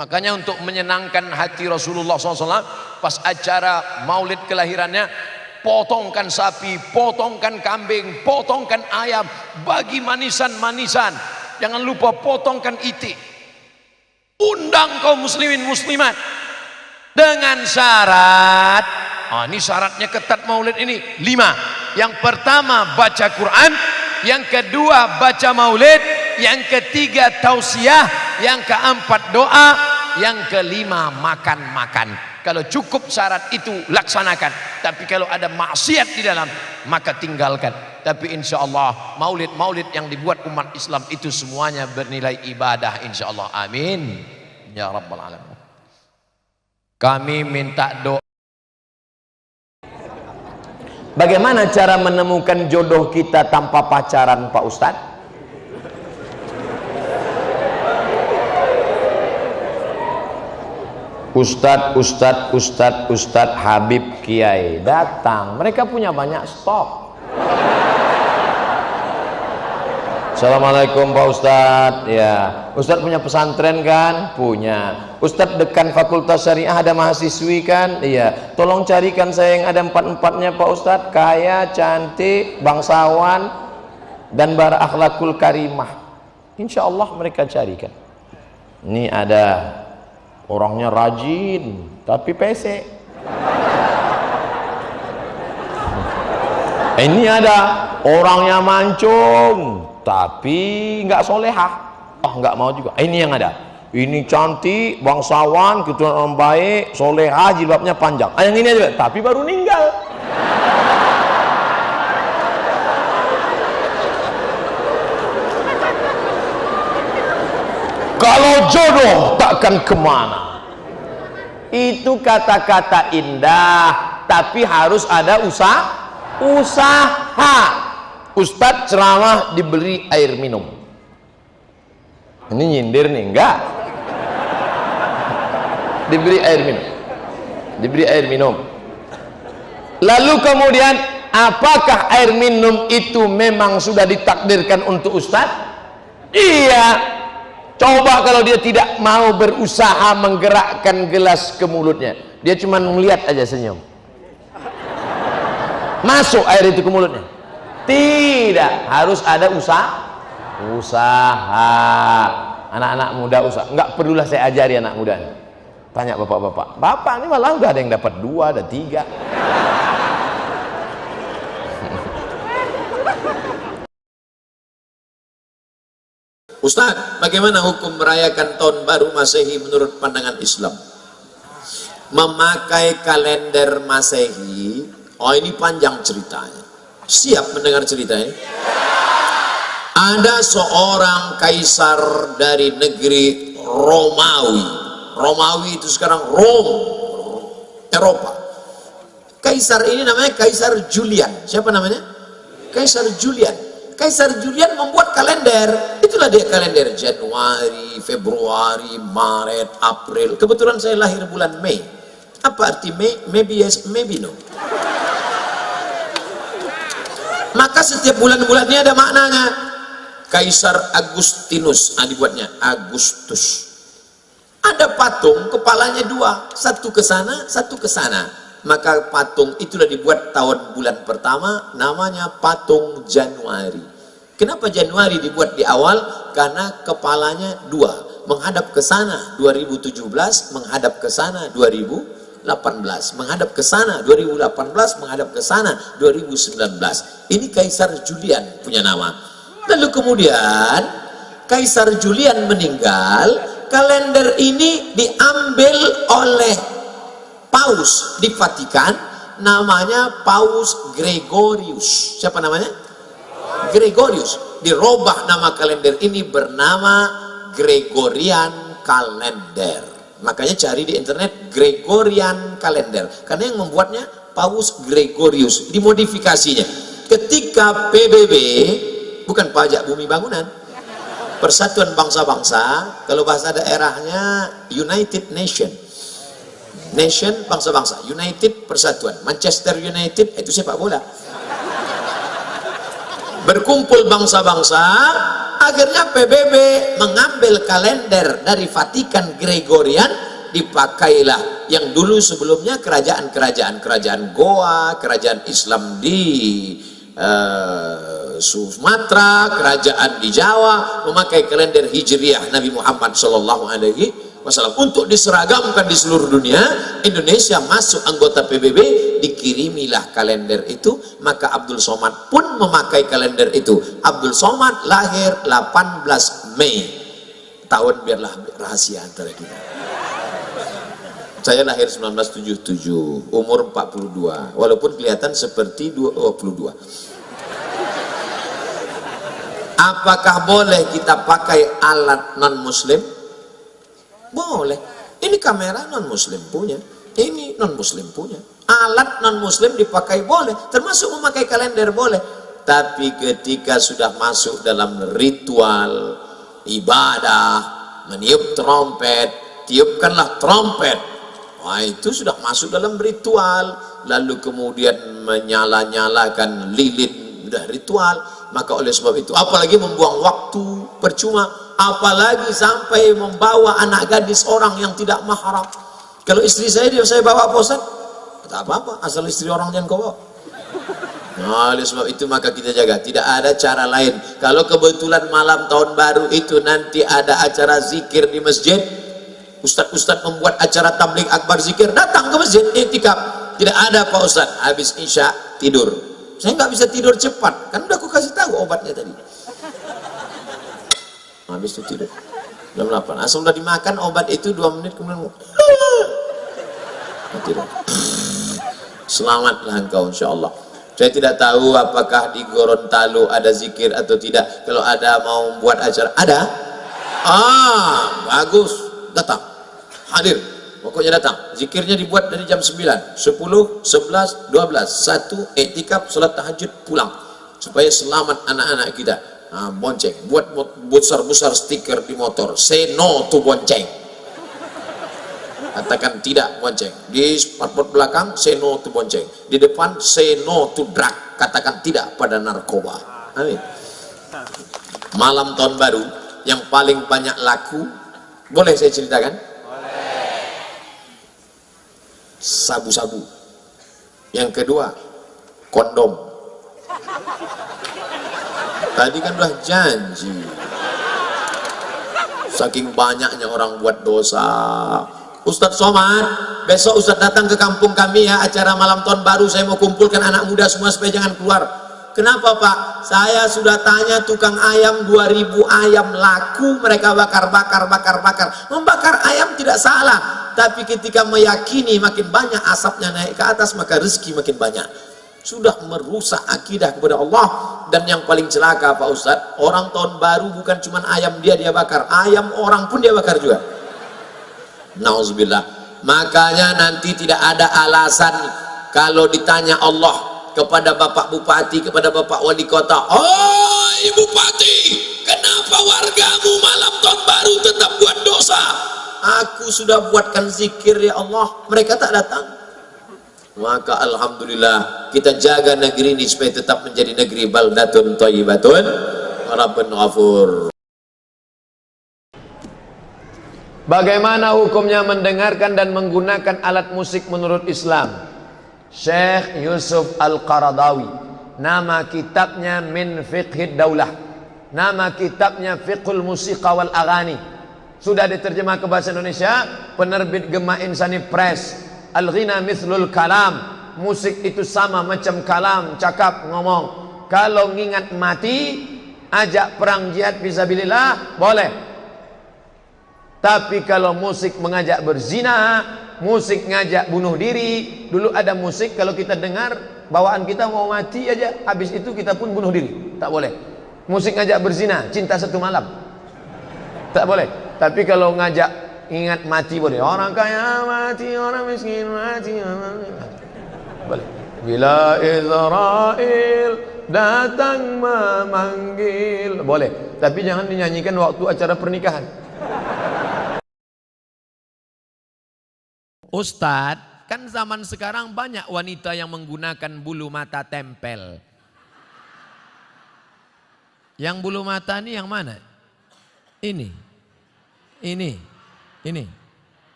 Speaker 3: Makanya untuk menyenangkan hati Rasulullah SAW, pas acara Maulid kelahirannya, potongkan sapi, potongkan kambing, potongkan ayam, bagi manisan-manisan. Jangan lupa potongkan itik. Undang kaum muslimin muslimat dengan syarat, ini syaratnya ketat Maulid ini 5. Yang pertama baca Quran, yang kedua baca Maulid, yang ketiga tausiah, yang keempat doa, yang kelima makan-makan. Kalau cukup syarat itu laksanakan. Tapi kalau ada maksiat di dalam, maka tinggalkan. Tapi insya Allah maulid-maulid yang dibuat umat Islam itu semuanya bernilai ibadah insya Allah. Amin ya rabbal alamin. Kami minta doa.
Speaker 5: Bagaimana cara menemukan jodoh kita tanpa pacaran, Pak Ustadz? Ustadz Habib Kiai datang. Mereka punya banyak stok. Assalamualaikum Pak Ustadz. Ya, Ustadz punya pesantren kan? Punya. Ustadz dekan Fakultas Syariah ada mahasiswi kan? Iya. Tolong carikan saya yang ada 4-4-nya Pak Ustadz. Kaya, cantik, bangsawan, dan berakhlakul karimah. Insya Allah mereka carikan. Ini ada orangnya rajin, tapi pesek. Ini ada orangnya mancung, tapi nggak solehah. Nggak mau juga. Ini yang ada. Ini cantik, bangsawan, keturunan orang baik, solehah, jilbabnya panjang. Yang ini aja, tapi baru meninggal. Kalau jodoh takkan kemana. Itu kata-kata indah, tapi harus ada usaha. Ustadz ceramah diberi air minum. Ini nyindir nih, enggak? Diberi air minum. Diberi air minum. Lalu kemudian, apakah air minum itu memang sudah ditakdirkan untuk Ustadz? Iya. Coba kalau dia tidak mau berusaha menggerakkan gelas ke mulutnya, dia cuma melihat aja senyum. Masuk air itu ke mulutnya? Tidak, harus ada usaha. Anak-anak muda usaha. Enggak perlulah saya ajari anak muda. Tanya bapak-bapak. Bapak ini malah udah ada yang dapat 2, ada 3.
Speaker 2: Ustaz, bagaimana hukum merayakan tahun baru Masehi menurut pandangan Islam? Memakai kalender Masehi, oh ini panjang ceritanya. Siap mendengar ceritanya? Ada seorang kaisar dari negeri Romawi. Romawi itu sekarang Rome, Eropa. Kaisar ini namanya Kaisar Julian. Siapa namanya? Kaisar Julian. Kaisar Julian membuat kalender. Itulah dia kalender Januari, Februari, Maret, April. Kebetulan saya lahir bulan Mei. Apa arti Mei? Maybe yes, maybe no. Maka setiap bulan-bulannya ada maknanya. Kaisar Agustinus, dibuatnya Agustus. Ada patung, kepalanya 2, satu ke sana, satu ke sana. Maka patung itulah dibuat tahun bulan pertama, namanya patung Januari. Kenapa Januari dibuat di awal? Karena kepalanya 2, menghadap ke sana 2017, menghadap ke sana 2018, menghadap ke sana 2018, menghadap ke sana 2019. Ini Kaisar Julian punya nama. Lalu kemudian Kaisar Julian meninggal, kalender ini diambil oleh Paus di Vatikan, namanya Paus Gregorius. Siapa namanya? Gregorius. Dirubah nama kalender ini bernama Gregorian Kalender. Makanya cari di internet Gregorian Kalender, karena yang membuatnya Paus Gregorius. Dimodifikasinya ketika PBB, bukan pajak bumi bangunan, Persatuan Bangsa-Bangsa, kalau bahasa daerahnya United Nation, bangsa-bangsa, United persatuan, Manchester United itu sepak bola. Berkumpul bangsa-bangsa, akhirnya PBB mengambil kalender dari Vatikan Gregorian, dipakailah yang dulu sebelumnya kerajaan Goa, kerajaan Islam di Sumatera, kerajaan di Jawa memakai kalender Hijriah Nabi Muhammad SAW. Untuk diseragamkan di seluruh dunia. Indonesia masuk anggota PBB, dikirimilah kalender itu. Maka Abdul Somad pun memakai kalender itu. Abdul Somad lahir 18 Mei. Tahun biarlah rahasia antara kita. Saya lahir 1977, umur 42, walaupun kelihatan seperti 22. Apakah boleh kita pakai alat non muslim? Boleh. Ini kamera non muslim punya, ini non muslim punya. Alat non muslim dipakai boleh, termasuk memakai kalender boleh. Tapi ketika sudah masuk dalam ritual ibadah, meniup trompet, tiupkanlah trompet, wah itu sudah masuk dalam ritual. Lalu kemudian menyala-nyalakan lilin, sudah ritual. Maka oleh sebab itu, apalagi membuang waktu percuma, apalagi sampai membawa anak gadis orang yang tidak mahram. Kalau istri saya bawa apa Ustaz? Tak apa-apa, asal istri orang jangan kau bawa. Nah, oleh sebab itu maka kita jaga, tidak ada cara lain. Kalau kebetulan malam tahun baru itu nanti ada acara zikir di masjid, ustaz-ustaz membuat acara tabligh akbar zikir, datang ke masjid iktikaf. Tidak ada Pak Ustaz, habis isya tidur. Saya nggak bisa tidur cepat, kan udah aku kasih tahu obatnya tadi. Habis itu tidur jam 8, asal udah dimakan obat itu 2 menit kemudian tidur. Selamatlah engkau insyaallah. Saya tidak tahu apakah di Gorontalo ada zikir atau tidak. Kalau ada mau buat acara, ada? Bagus, datang, hadir. Pokoknya datang. Zikirnya dibuat dari jam 9, 10, 11, 12, 1 iktikaf, salat tahajud, pulang. Supaya selamat anak-anak kita. Bonceng, buat besar-besar stiker di motor, say no to bonceng. Katakan tidak bonceng. Di spotlight belakang say no to bonceng. Di depan say no to drug. Katakan tidak pada narkoba. Amin. Malam tahun baru yang paling banyak laku, boleh saya ceritakan? Sabu-sabu. Yang kedua, kondom. Tadi kan udah janji. Saking banyaknya orang buat dosa. Ustadz Somad, besok Ustadz datang ke kampung kami ya, acara malam tahun baru. Saya mau kumpulkan anak muda semua supaya jangan keluar. Kenapa Pak? Saya sudah tanya tukang ayam, 2000 ayam laku, mereka bakar. Membakar ayam tidak salah, tapi ketika meyakini makin banyak asapnya naik ke atas, maka rezeki makin banyak. Sudah merusak akidah kepada Allah. Dan yang paling celaka Pak Ustadz, orang tahun baru bukan cuma ayam dia bakar, ayam orang pun dia bakar juga. Nauzubillah. Makanya nanti tidak ada alasan kalau ditanya Allah kepada Bapak Bupati, kepada Bapak Wali Kota, "Oh Ibu Bupati, kenapa wargamu malam tahun baru tetap buat dosa?" Aku sudah buatkan zikir ya Allah, mereka tak datang. Maka alhamdulillah kita jaga negeri ini supaya tetap menjadi negeri baldatun thayyibatun rabbun ghafur.
Speaker 5: Bagaimana hukumnya mendengarkan dan menggunakan alat musik menurut Islam? Syekh Yusuf Al-Qaradawi, nama kitabnya Min Fiqhid Daulah, nama kitabnya Fiqhul Musiqa wal Aghani, sudah diterjemah ke bahasa Indonesia, penerbit Gema Insani Press. Al-ghina mithlul kalam, musik itu sama macam kalam, cakap, ngomong. Kalau ngingat mati, ajak perang jihad fisabilillah, boleh. Tapi kalau musik mengajak berzina, musik ngajak bunuh diri, dulu ada musik kalau kita dengar bawaan kita mau mati aja, habis itu kita pun bunuh diri, tak boleh. Musik ngajak berzina, cinta satu malam, tak boleh. Tapi kalau ngajak ingat mati boleh. Orang kaya mati, orang miskin mati, boleh. Bila Israel datang memanggil, boleh. Tapi jangan dinyanyikan waktu acara pernikahan.
Speaker 4: Ustadz, kan zaman sekarang banyak wanita yang menggunakan bulu mata tempel. Yang bulu mata ini yang mana? Ini.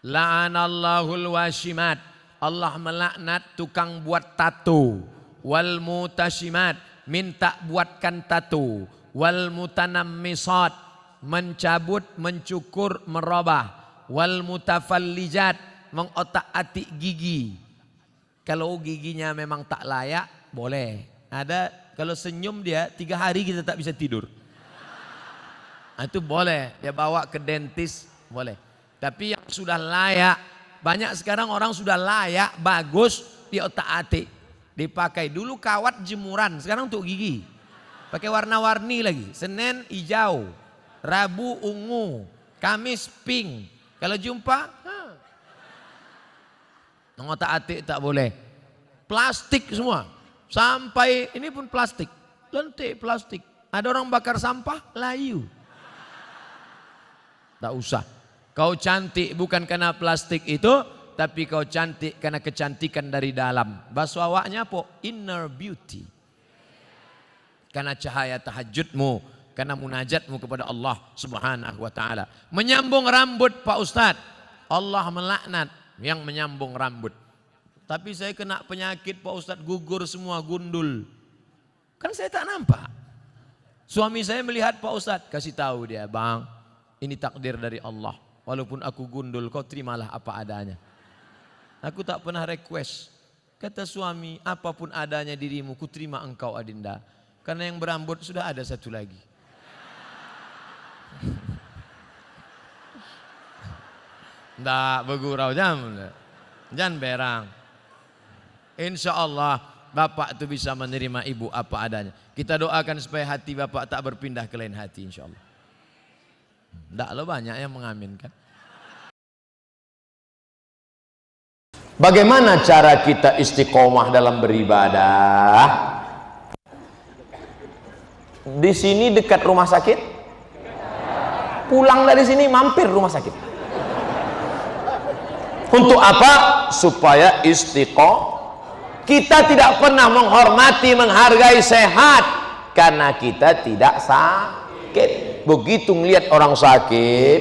Speaker 4: La'anallahul washimat, Allah melaknat tukang buat tato. Wal mutashimat, minta buatkan tato. Wal mutanammisat, mencabut, mencukur, merubah. Wal mutafallijat, mengotak-atik gigi. Kalau giginya memang tak layak, boleh. Ada, kalau senyum dia 3 hari kita tak bisa tidur. Itu boleh, dia bawa ke dentis, boleh. Tapi yang sudah layak, banyak sekarang orang sudah layak, bagus, diotak-atik, dipakai. Dulu kawat jemuran, sekarang untuk gigi. Pakai warna-warni lagi. Senin hijau, Rabu ungu, Kamis pink. Kalau jumpa, ngotak-atik tak boleh. Plastik semua, sampai ini pun plastik, lentik plastik. Ada orang bakar sampah, layu. Tak usah. Kau cantik bukan karena plastik itu, tapi kau cantik karena kecantikan dari dalam. Bahasa awaknya apa? Inner beauty. Karena cahaya tahajudmu, karena munajatmu kepada Allah Subhanahu wa ta'ala. Menyambung rambut Pak Ustadz, Allah melaknat yang menyambung rambut. Tapi saya kena penyakit Pak Ustadz, gugur semua, gundul. Kan saya tak nampak. Suami saya melihat Pak Ustadz, kasih tahu dia, "Bang, ini takdir dari Allah. Walaupun aku gundul, kau terimalah apa adanya." Aku tak pernah request. Kata suami, "Apapun adanya dirimu, ku terima engkau Adinda. Karena yang berambut sudah ada satu lagi." Ndak bergurau jangan berang. Insya Allah bapak itu bisa menerima ibu apa adanya. Kita doakan supaya hati bapak tak berpindah ke lain hati, insya Allah. Ndak lo banyak yang mengaminkan.
Speaker 5: Bagaimana cara kita istiqomah dalam beribadah? Di sini dekat rumah sakit. Pulang dari sini mampir rumah sakit. Untuk apa? Supaya istiqomah. Kita tidak pernah menghormati, menghargai sehat karena kita tidak sakit. sakit. Begitu ngelihat orang sakit,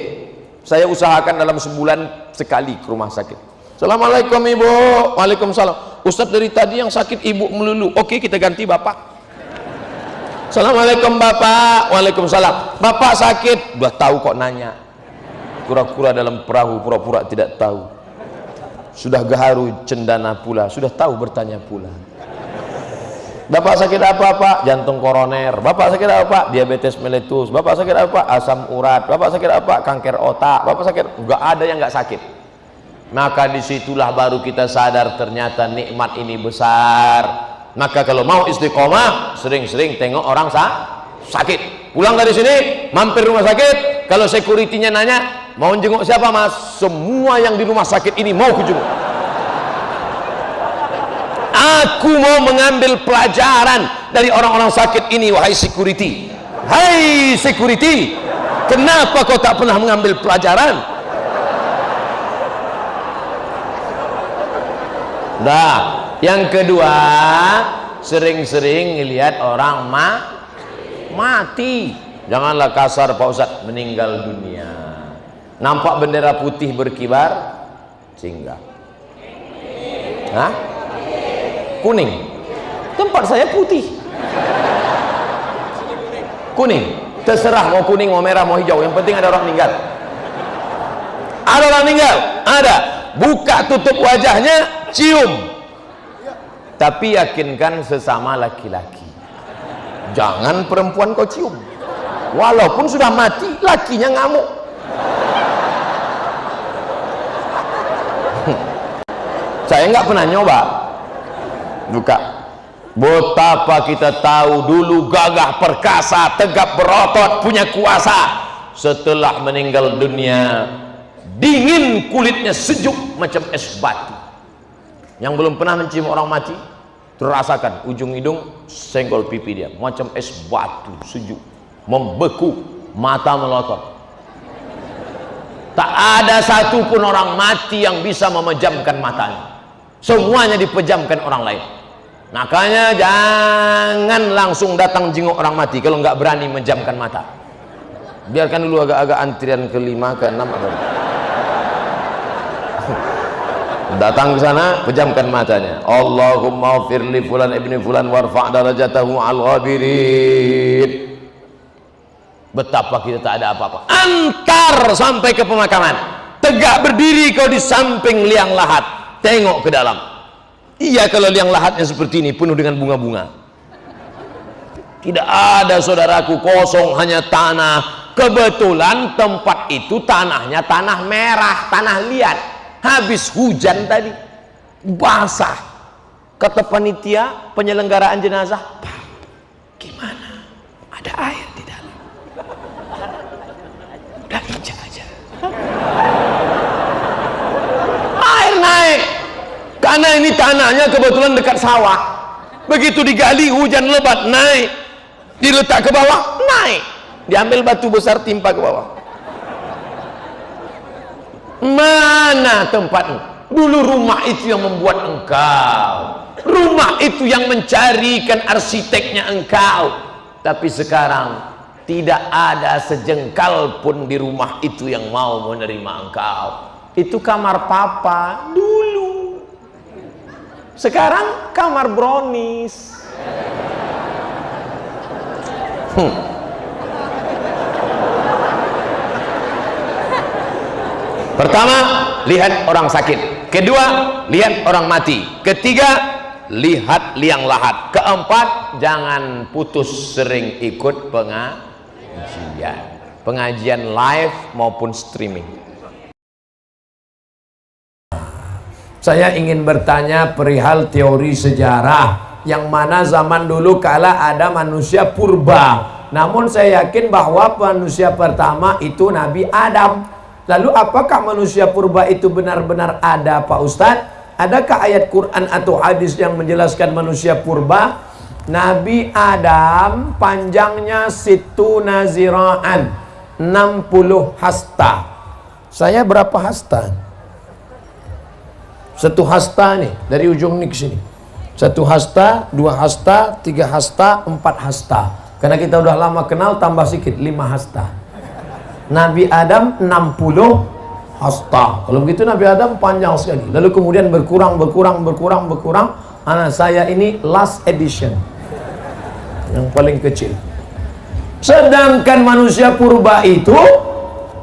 Speaker 5: saya usahakan dalam sebulan sekali ke rumah sakit. Assalamualaikum ibu. Waalaikumsalam. Ustadz dari tadi yang sakit ibu melulu. Oke, kita ganti bapak. Assalamualaikum bapak. Waalaikumsalam. Bapak sakit. Udah tahu kok nanya. Kura-kura dalam perahu pura-pura tidak tahu. Sudah gaharu cendana pula. Sudah tahu bertanya pula. Bapak sakit apa pak? Jantung koroner. Bapak sakit apa pak? Diabetes meletus. Bapak sakit apa pak? Asam urat. Bapak sakit apa pak? Kanker otak. Bapak sakit? Enggak ada yang enggak sakit. Maka disitulah baru kita sadar ternyata nikmat ini besar. Maka kalau mau istiqomah, sering-sering tengok orang sakit. Pulang dari sini, mampir rumah sakit. Kalau security-nya nanya, mau jenguk siapa mas? Semua yang di rumah sakit ini mau kujenguk. Aku mau mengambil pelajaran dari orang-orang sakit ini, wahai security. Hai security, kenapa kau tak pernah mengambil pelajaran? Nah, yang kedua, sering-sering ngelihat orang mati. Janganlah kasar Pak Ustadz, meninggal dunia. Nampak bendera putih berkibar, singgah. Hah? Kuning. Tempat saya putih. Kuning. Terserah mau kuning, mau merah, mau hijau. Yang penting ada orang meninggal. Ada orang meninggal? Ada. Buka tutup wajahnya, cium. Tapi yakinkan sesama laki-laki. Jangan perempuan kau cium. Walaupun sudah mati, lakinya ngamuk. Saya nggak pernah nyoba. Buka. Betapa kita tahu dulu gagah perkasa, tegap berotot, punya kuasa. Setelah meninggal dunia, dingin kulitnya, sejuk macam es batu. Yang belum pernah mencium orang mati, terasakan ujung hidung senggol pipi dia macam es batu, sejuk, membeku, mata melotot. Tak ada satupun orang mati yang bisa memejamkan matanya. Semuanya dipejamkan orang lain. Makanya jangan langsung datang jenguk orang mati kalau nggak berani menjamkan mata. Biarkan dulu agak-agak antrian ke-5, ke-6 atau datang ke sana, pejamkan matanya. Allahumma firli fulan ibni fulan warfa' darajatahu al-ghabirin. Betapa kita tak ada apa-apa. Antar sampai ke pemakaman. Tegak berdiri kau di samping liang lahat. Tengok ke dalam. Iya, kalau liang lahatnya seperti ini, penuh dengan bunga-bunga. Tidak ada saudaraku, kosong, hanya tanah. Kebetulan tempat itu tanahnya tanah merah, tanah liat. Habis hujan tadi, basah. Kata panitia penyelenggaraan jenazah, Pak, gimana? Ada air di dalam. Udah injak aja. Air naik. Karena ini tanahnya kebetulan dekat sawah. Begitu digali, hujan lebat, naik. Diletak ke bawah, naik. Diambil batu besar, timpa ke bawah. Mana tempatmu? Dulu rumah itu yang membuat engkau, rumah itu yang mencarikan arsiteknya engkau. Tapi sekarang tidak ada sejengkal pun di rumah itu yang mau menerima engkau. Itu kamar papa dulu, sekarang kamar brownies. Pertama, lihat orang sakit. Kedua, lihat orang mati. Ketiga, lihat liang lahat. Keempat, jangan putus sering ikut pengajian live maupun streaming.
Speaker 3: Saya ingin bertanya perihal teori sejarah, yang mana zaman dulu kala ada manusia purba. Namun saya yakin bahwa manusia pertama itu Nabi Adam. Lalu apakah manusia purba itu benar-benar ada, Pak Ustadz? Adakah ayat Quran atau hadis yang menjelaskan manusia purba? Nabi Adam panjangnya situna zira'an, 60 hasta. Saya berapa hasta? Satu hasta nih, dari ujung nih ke sini. 1 hasta, 2 hasta, 3 hasta, 4 hasta.
Speaker 5: Karena kita udah lama kenal, tambah sedikit 5 hasta. Nabi Adam 60 hasta. Kalau begitu Nabi Adam panjang sekali. Lalu kemudian berkurang. Anak saya ini last edition, yang paling kecil. Sedangkan manusia purba itu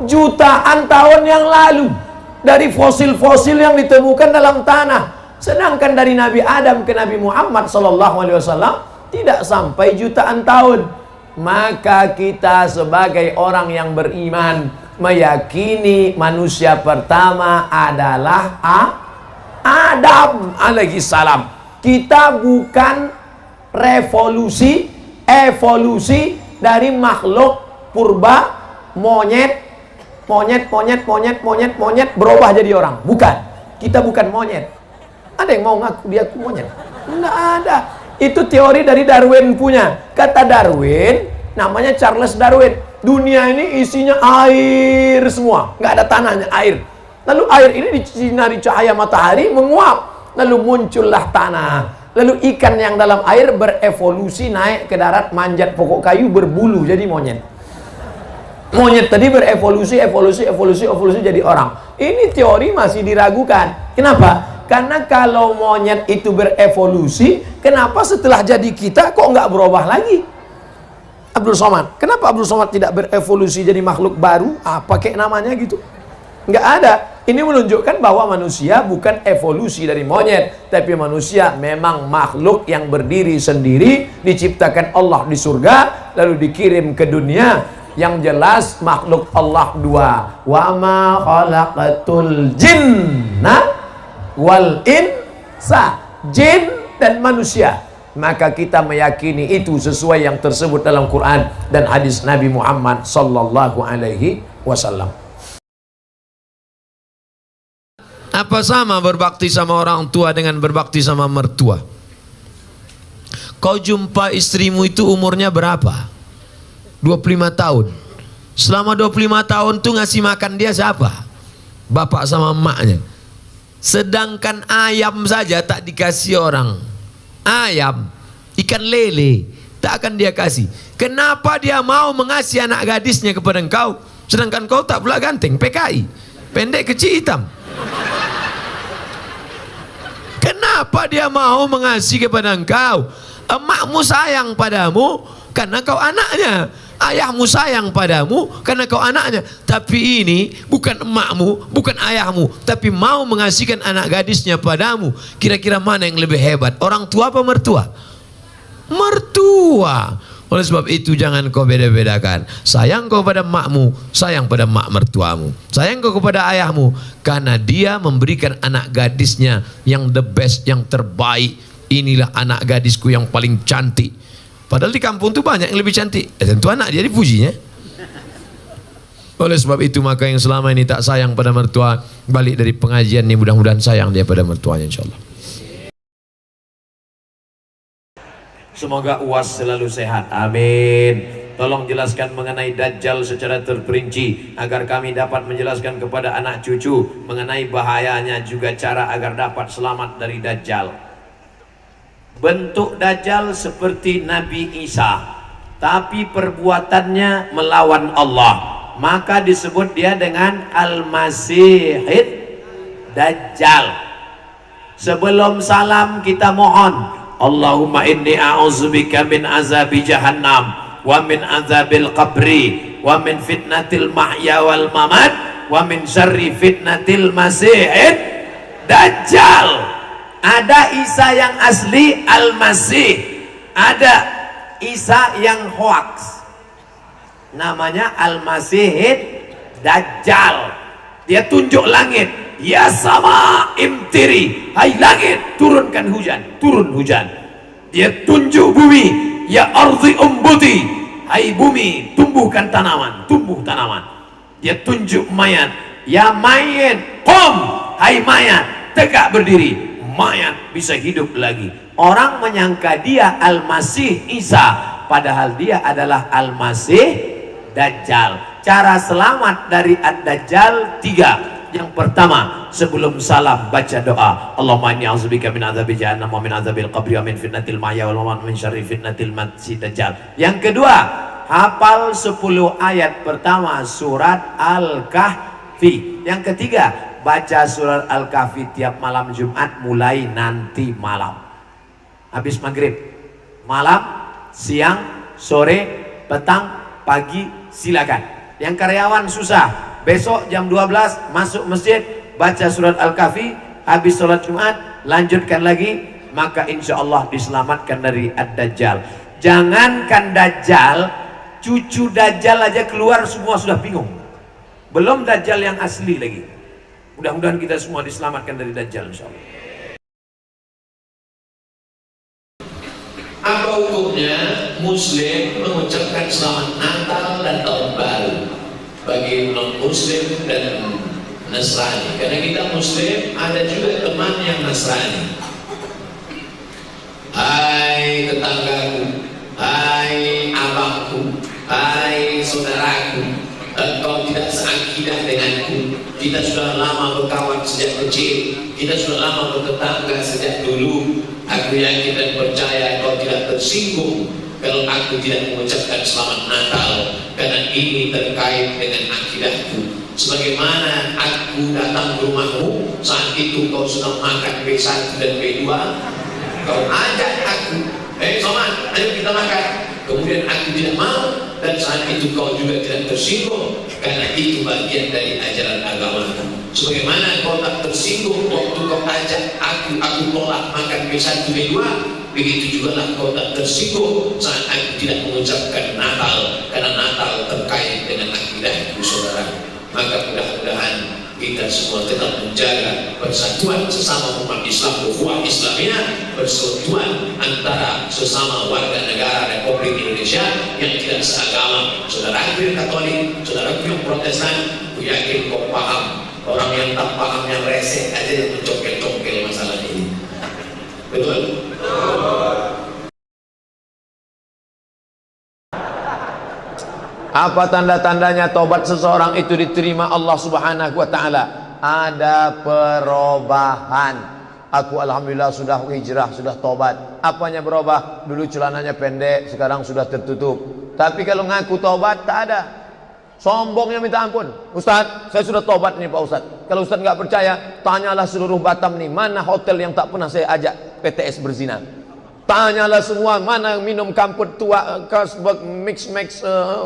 Speaker 5: jutaan tahun yang lalu, dari fosil-fosil yang ditemukan dalam tanah. Sedangkan dari Nabi Adam ke Nabi Muhammad SAW tidak sampai jutaan tahun. Maka kita sebagai orang yang beriman meyakini manusia pertama adalah Adam alaihi salam. Kita bukan evolusi dari makhluk purba, monyet berubah jadi orang. Bukan. Kita bukan monyet. Ada yang mau ngaku dia monyet? Enggak ada. Itu teori dari Darwin punya. Kata Darwin, namanya Charles Darwin, dunia ini isinya air semua, nggak ada tanahnya, air. Lalu air ini disinari cahaya matahari menguap, lalu muncullah tanah. Lalu ikan yang dalam air berevolusi naik ke darat, manjat pokok kayu, berbulu jadi monyet. Monyet tadi berevolusi jadi orang. Ini teori masih diragukan. Kenapa? Karena kalau monyet itu berevolusi, kenapa setelah jadi kita kok nggak berubah lagi? Abdul Somad, kenapa Abdul Somad tidak berevolusi jadi makhluk baru? Pakai namanya gitu? Nggak ada. Ini menunjukkan bahwa manusia bukan evolusi dari monyet, tapi manusia memang makhluk yang berdiri sendiri, diciptakan Allah di surga, lalu dikirim ke dunia. Yang jelas makhluk Allah dua. Wa ma khalaqatul jinna wal insa, jin dan manusia. Maka kita meyakini itu sesuai yang tersebut dalam Quran dan hadis Nabi Muhammad sallallahu alaihi wasallam.
Speaker 4: Apa sama berbakti sama orang tua dengan berbakti sama mertua? Kau jumpa istrimu itu umurnya berapa? 25 tahun. Selama 25 tahun tuh ngasih makan dia siapa? Bapak sama emaknya. Sedangkan ayam saja tak dikasih orang. Ayam, ikan lele tak akan dia kasih. Kenapa dia mau mengasihi anak gadisnya kepada engkau, sedangkan kau tak pula ganteng, PKI, pendek kecil hitam? Kenapa dia mau mengasihi kepada engkau? Emakmu sayang padamu karena kau anaknya. Ayahmu sayang padamu karena kau anaknya. Tapi ini bukan emakmu, bukan ayahmu, tapi mau mengasihkan anak gadisnya padamu. Kira-kira mana yang lebih hebat? Orang tua apa mertua? Mertua. Oleh sebab itu jangan kau beda-bedakan. Sayang kau pada emakmu, sayang pada emak mertuamu. Sayang kau kepada ayahmu karena dia memberikan anak gadisnya yang the best, yang terbaik. Inilah anak gadisku yang paling cantik. Padahal di kampung itu banyak yang lebih cantik. Tentu anak dia dipujinya. Oleh sebab itu maka yang selama ini tak sayang pada mertua, balik dari pengajian ini mudah-mudahan sayang dia pada mertuanya insyaallah. Semoga UAS selalu sehat. Amin. Tolong jelaskan mengenai Dajjal secara terperinci agar kami dapat menjelaskan kepada anak cucu mengenai bahayanya, juga cara agar dapat selamat dari Dajjal. Bentuk Dajjal seperti Nabi Isa, tapi perbuatannya melawan Allah, maka disebut dia dengan Al-Masihid Dajjal. Sebelum salam kita mohon, Allahumma inni a'udzubika min azabi jahannam wa min azabil qabri wa min fitnatil mahya wal mamat wa min syarri fitnatil masihid Dajjal. Ada Isa yang asli, Al-Masih. Ada Isa yang hoax, namanya Al-Masihid Dajjal. Dia tunjuk langit, ya sama imtiri, hai langit turunkan hujan, turun hujan. Dia tunjuk bumi, ya ardi umbuti, hai bumi tumbuhkan tanaman, tumbuh tanaman. Dia tunjuk mayat, ya mayat qum, hai mayat tegak berdiri, mayat bisa hidup lagi. Orang menyangka dia Al-Masih Isa, padahal dia adalah Al-Masih Dajjal. Cara selamat dari Ad-Dajjal 3.
Speaker 3: Yang pertama, sebelum salam baca doa. Allahumma inni a'udzubika min adzabi jahannam wa min adzabil qabri wa min fitnatil mahya wal mamat wa min syarri fitnatil masiihid dajjal. Yang kedua, hafal 10 ayat pertama surat Al-Kahfi. Yang ketiga, baca surat Al-Kahfi tiap malam Jumat mulai nanti malam. Habis maghrib, malam, siang, sore, petang, pagi, silakan. Yang karyawan susah, besok jam 12 masuk masjid, baca surat Al-Kahfi, habis sholat Jumat, lanjutkan lagi, maka insya Allah diselamatkan dari Ad-Dajjal. Jangankan Dajjal, cucu Dajjal aja keluar semua sudah bingung. Belum Dajjal yang asli lagi. Mudah-mudahan kita semua diselamatkan dari Dajjal insya Allah. Apa hukumnya Muslim mengucapkan selamat Natal dan Tahun Baru bagi non-Muslim dan Nasrani? Karena kita Muslim, ada juga teman yang Nasrani. Hai tetanggaku, hai abangku, hai saudaraku, engkau tidak seakidah denganku. Kita sudah lama berkawan sejak kecil, kita sudah lama bertetangga sejak dulu. Aku yakin dan percaya kau tidak tersinggung kalau aku tidak mengucapkan selamat Natal, karena ini terkait dengan akidahku. Sebagaimana aku datang ke rumahmu, saat itu kau sudah makan B1 dan B2, kau ajak aku, Soman, ayo kita makan. Kemudian aku tidak mau, dan saat itu kau juga tidak tersinggung, karena itu bagian dari ajaran agamaku. Sebagaimana kau tak tersinggung waktu kau ajak aku tolak makan B1 B2, begitu juga lah kau tak tersinggung saat aku tidak mengucapkan Natal, karena Natal terkait dengan akidahku, saudara. Maka mudah-mudahan kita semua tetap menjaga persatuan sesama umat Islam, ukhuwah Islamiyah, persatuan antara sesama warga negara Republik Indonesia yang tidak seagama. Saudaraku yang Katolik, saudaraku yang Protestan, aku yakin kau paham. Orang yang tak paham, yang reseh aja yang mencongkel-congkel masalah ini. Betul?
Speaker 5: Apa tanda-tandanya tobat seseorang itu diterima Allah Subhanahu wa taala? Ada perubahan. Aku alhamdulillah sudah hijrah, sudah tobat. Apanya berubah? Dulu celananya pendek, sekarang sudah tertutup. Tapi kalau ngaku tobat tak ada. Sombongnya minta ampun. Ustaz, saya sudah tobat nih Pak Ustaz. Kalau Ustaz nggak percaya, tanyalah seluruh Batam nih, mana hotel yang tak pernah saya ajak PTS berzina. Tanyalah semua, mana yang minum kamput tua, Carlsberg, mix,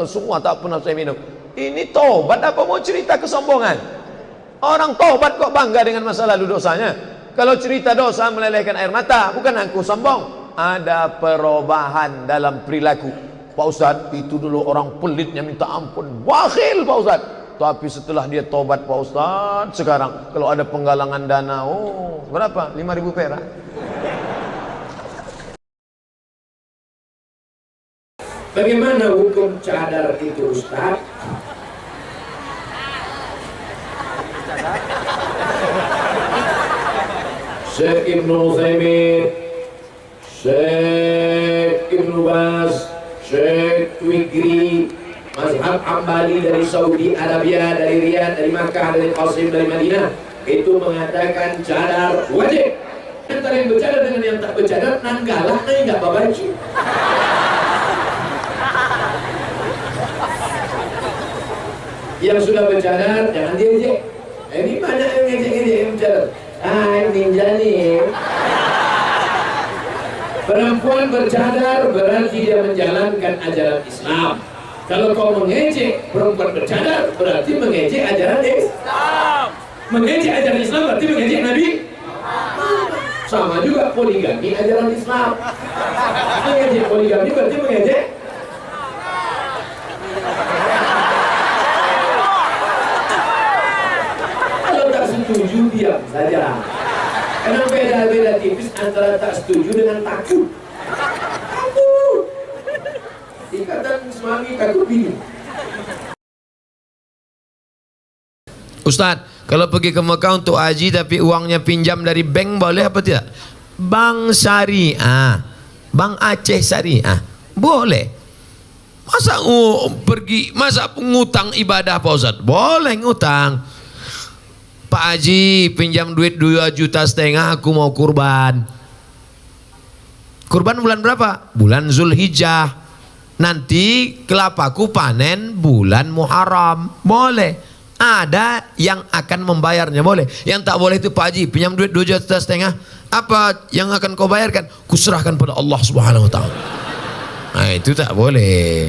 Speaker 5: semua tak pernah saya minum. Ini tobat apa mau cerita kesombongan? Orang tobat kok bangga dengan masa lalu dosanya. Kalau cerita dosa melelehkan air mata, bukan aku sombong. Ada perubahan dalam perilaku. Pak Ustadz, itu dulu orang pelitnya minta ampun, bakhil Pak Ustadz. Tapi setelah dia tobat Pak Ustadz, sekarang kalau ada penggalangan dana, oh berapa? 5.000 perak.
Speaker 3: Bagaimana hukum cadar itu Ustaz? Syekh Ibnu Utsaimin, Syekh Ibnu Baz, Syekh Wigri, mazhab Hambali dari Saudi Arabia, dari Riyadh, dari Makkah, dari Qasim, dari Madinah, itu mengatakan cadar wajib. Antara yang bercadar dengan yang tak bercadar, nanggalah nggak babaji. Yang sudah bercadar jangan diejek. Ini banyak yang ngejek-ngejek yang bercadar. Ninja nih. Perempuan bercadar berarti dia menjalankan ajaran Islam. Kalau kau mengejek perempuan bercadar berarti mengejek ajaran Islam. Mengejek ajaran Islam berarti mengejek Nabi. Sama juga poligami ajaran Islam. Mengejek poligami berarti mengejek. Kalau tak setuju diam saja. Karena beda-beda tipis antara tak setuju dengan takut. Takut. Ikatan suami takut bingung.
Speaker 4: Ustadz, kalau pergi ke Mekah untuk haji tapi uangnya pinjam dari bank boleh apa tidak? Bank syariah, Bank Aceh Syariah, boleh. Masa pergi, masa ngutang ibadah Pak Ustadz? Boleh ngutang. Pak Haji pinjam duit 2,5 juta, aku mau kurban. Kurban bulan berapa? Bulan Zulhijjah. Nanti kelapaku panen bulan Muharram. Boleh. Ada yang akan membayarnya, boleh. Yang tak boleh itu, Pak Haji pinjam duit 2,5 juta, apa yang akan kau bayarkan? Kuserahkan pada Allah Subhanahu wa taala. Nah, itu tak boleh.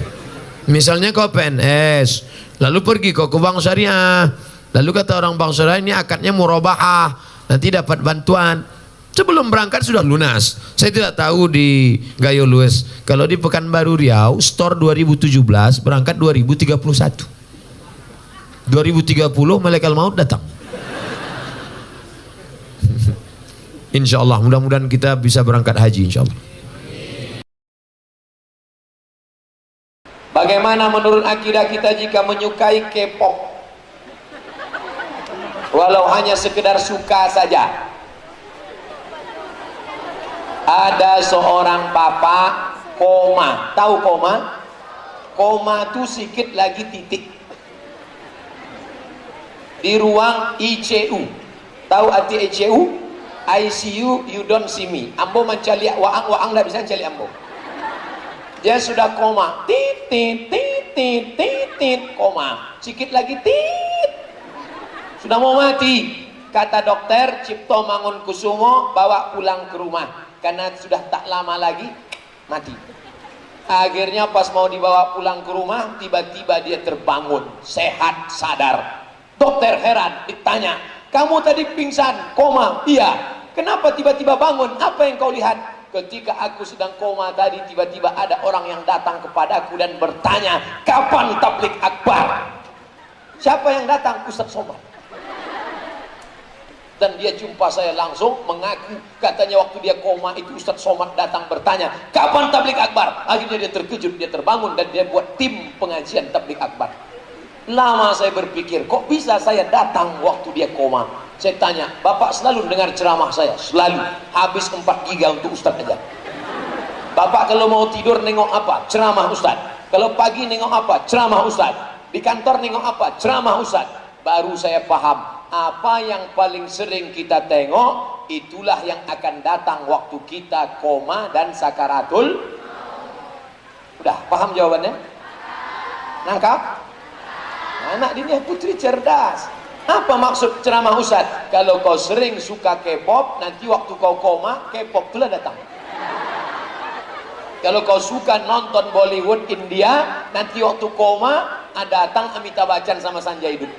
Speaker 4: Misalnya kau PNS, lalu pergi kau ke bank syariah, lalu kata orang bank syariah ini akadnya murabahah, nanti dapat bantuan. Sebelum berangkat sudah lunas. Saya tidak tahu di Gayo Lues. Kalau di Pekanbaru Riau, store 2017, berangkat 2031. 2030 malaikat maut datang. Insya Allah, mudah-mudahan kita bisa berangkat haji insya Allah.
Speaker 3: Bagaimana menurut akidah kita jika menyukai K-pop? Walau hanya sekedar suka saja. Ada seorang papa koma. Tahu koma? Koma itu sikit lagi titik. Di ruang ICU. Tahu arti ICU? ICU, you don't see me. Ambo mencari waang dah bisa mencari ambo. Dia sudah koma. Tit, koma. Sikit lagi tit. Sudah mau mati. Kata dokter Cipto Mangunkusumo, bawa pulang ke rumah. Karena sudah tak lama lagi mati. Akhirnya pas mau dibawa pulang ke rumah, tiba-tiba dia terbangun, sehat, sadar. Dokter heran, ditanya, kamu tadi pingsan, koma? Iya. Kenapa tiba-tiba bangun? Apa yang kau lihat? Ketika aku sedang koma tadi, tiba-tiba ada orang yang datang kepadaku dan bertanya, kapan tablik akbar? Siapa yang datang? Ustaz Somad. Dan dia jumpa saya langsung, mengaku katanya waktu dia koma itu Ustaz Somad datang bertanya, kapan tablik akbar? Akhirnya dia terkejut, dia terbangun dan dia buat tim pengajian tablik akbar. Lama saya berpikir, kok bisa saya datang waktu dia koma? Saya tanya, Bapak selalu dengar ceramah saya? Selalu. Habis 4 giga untuk Ustaz aja. Bapak kalau mau tidur nengok apa? Ceramah Ustaz. Kalau pagi nengok apa? Ceramah Ustaz. Di kantor nengok apa? Ceramah Ustaz. Baru saya paham, apa yang paling sering kita tengok, itulah yang akan datang waktu kita koma dan sakaratul. Udah paham jawabannya? Nangkap? Anak ini putri cerdas. Apa maksud ceramah Ustaz? Kalau kau sering suka K-pop, nanti waktu kau koma, K-pop itulah datang. Kalau kau suka nonton Bollywood India, nanti waktu koma, datang Amitabh Bachchan sama Sanjay Dutt.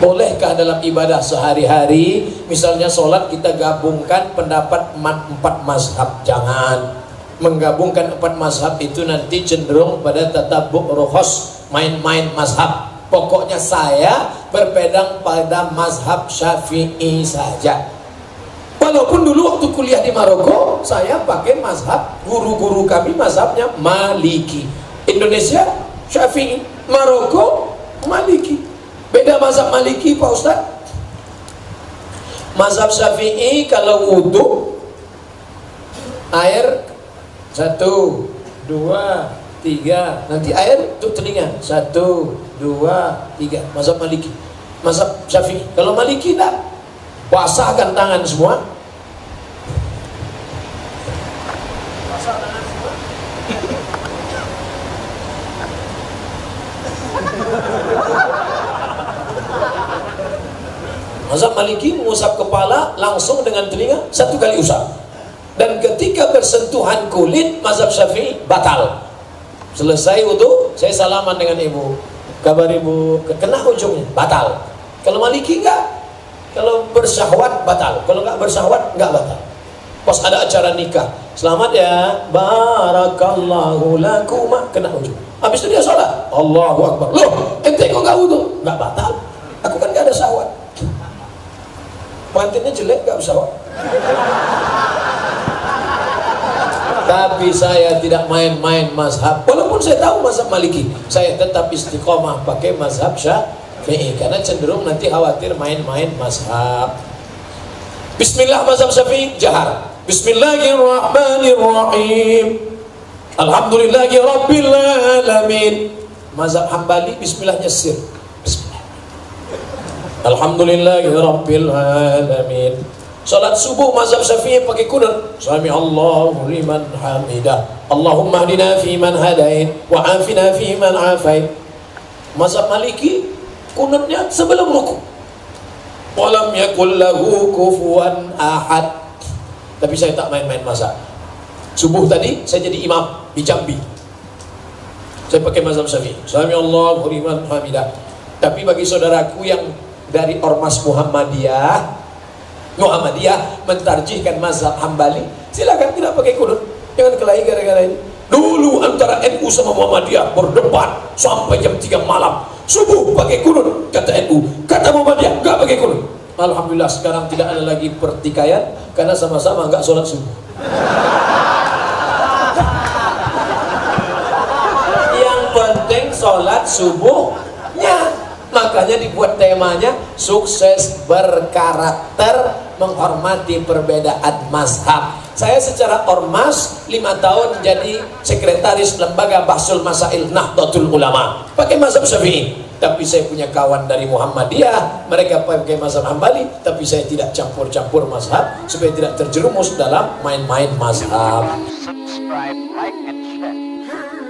Speaker 4: Bolehkah dalam ibadah sehari-hari, misalnya sholat, kita gabungkan pendapat 4 mazhab? Jangan. Menggabungkan 4 mazhab itu nanti cenderung pada tatabuk rukhas, main-main mazhab. Pokoknya saya berpegang pada mazhab Syafi'i saja. Walaupun dulu waktu kuliah di Maroko, saya pakai mazhab, guru-guru kami mazhabnya Maliki. Indonesia Syafi'i, Maroko Maliki. Beda mazhab Maliki Pak Ustaz. Mazhab Syafi'i kalau wudu, air 1, 2, 3, nanti air untuk telinga 1, 2, 3. Mazhab Maliki. Mazhab Syafi'i. Kalau Maliki tak, basahkan tangan semua. Basah tangan semua. Mazhab Maliki mengusap kepala langsung dengan telinga 1 kali usap. Dan ketika bersentuhan kulit, mazhab Syafi'i batal. Selesai wudu, saya salaman dengan ibu. Kabar ibu, kena ujungnya, batal. Kalau Maliki enggak. Kalau bersyahwat batal. Kalau enggak bersyahwat enggak batal. Pas ada acara nikah, selamat ya, barakallahu lakuma, kena ujung. Habis itu dia sholat, Allahu Akbar. Loh, ente kok enggak wudu? Enggak batal. Aku kan enggak ada syahwat. Pengantinnya jelek gak usah. Tapi saya tidak main-main mazhab. Walaupun saya tahu mazhab Maliki, saya tetap istiqomah pakai mazhab Syafi'i, karena cenderung nanti khawatir main-main mazhab. Bismillah mazhab Syafi'i jahar.
Speaker 6: Bismillahirrahmanirrahim. Alhamdulillahi Rabbil Alamin. Mazhab Hambali bismillahnya sir. Bismillah. Alhamdulillahi Rabbil Alamin. Salat subuh mazhab Syafi'i pakai kunut. Sami Allahu liman hamidah. Allahumma hdina fi man hadait wa afina fi man afait. Mazhab Maliki kunutnya sebelum rukuk. Walam yakul lahu kufuwan ahad. Tapi saya tak main-main mazhab. Subuh tadi saya jadi imam di Jambi. Saya pakai mazhab Syafi'i. Sami Allahu liman hamidah. Tapi bagi saudaraku yang dari Ormas Muhammadiyah mentarjihkan mazhab Hambali, silakan tidak pakai kunut. Jangan kelahi gara-gara ini. Dulu antara NU sama Muhammadiyah berdebat sampai jam 3 malam. Subuh pakai kunut, kata NU, kata Muhammadiyah enggak pakai kunut. Alhamdulillah sekarang tidak ada lagi pertikaian karena sama-sama enggak sholat subuh. Yang penting sholat subuhnya. Makanya dibuat temanya sukses berkarakter, menghormati perbedaan mazhab. Saya secara ormas 5 tahun jadi sekretaris lembaga Bahsul Masail Nahdlatul Ulama pakai mazhab Syafi'i. Tapi saya punya kawan dari Muhammadiyah, mereka pakai mazhab Hambali, tapi saya tidak campur-campur mazhab supaya tidak terjerumus dalam main-main mazhab.
Speaker 7: Subscribe, like, and share.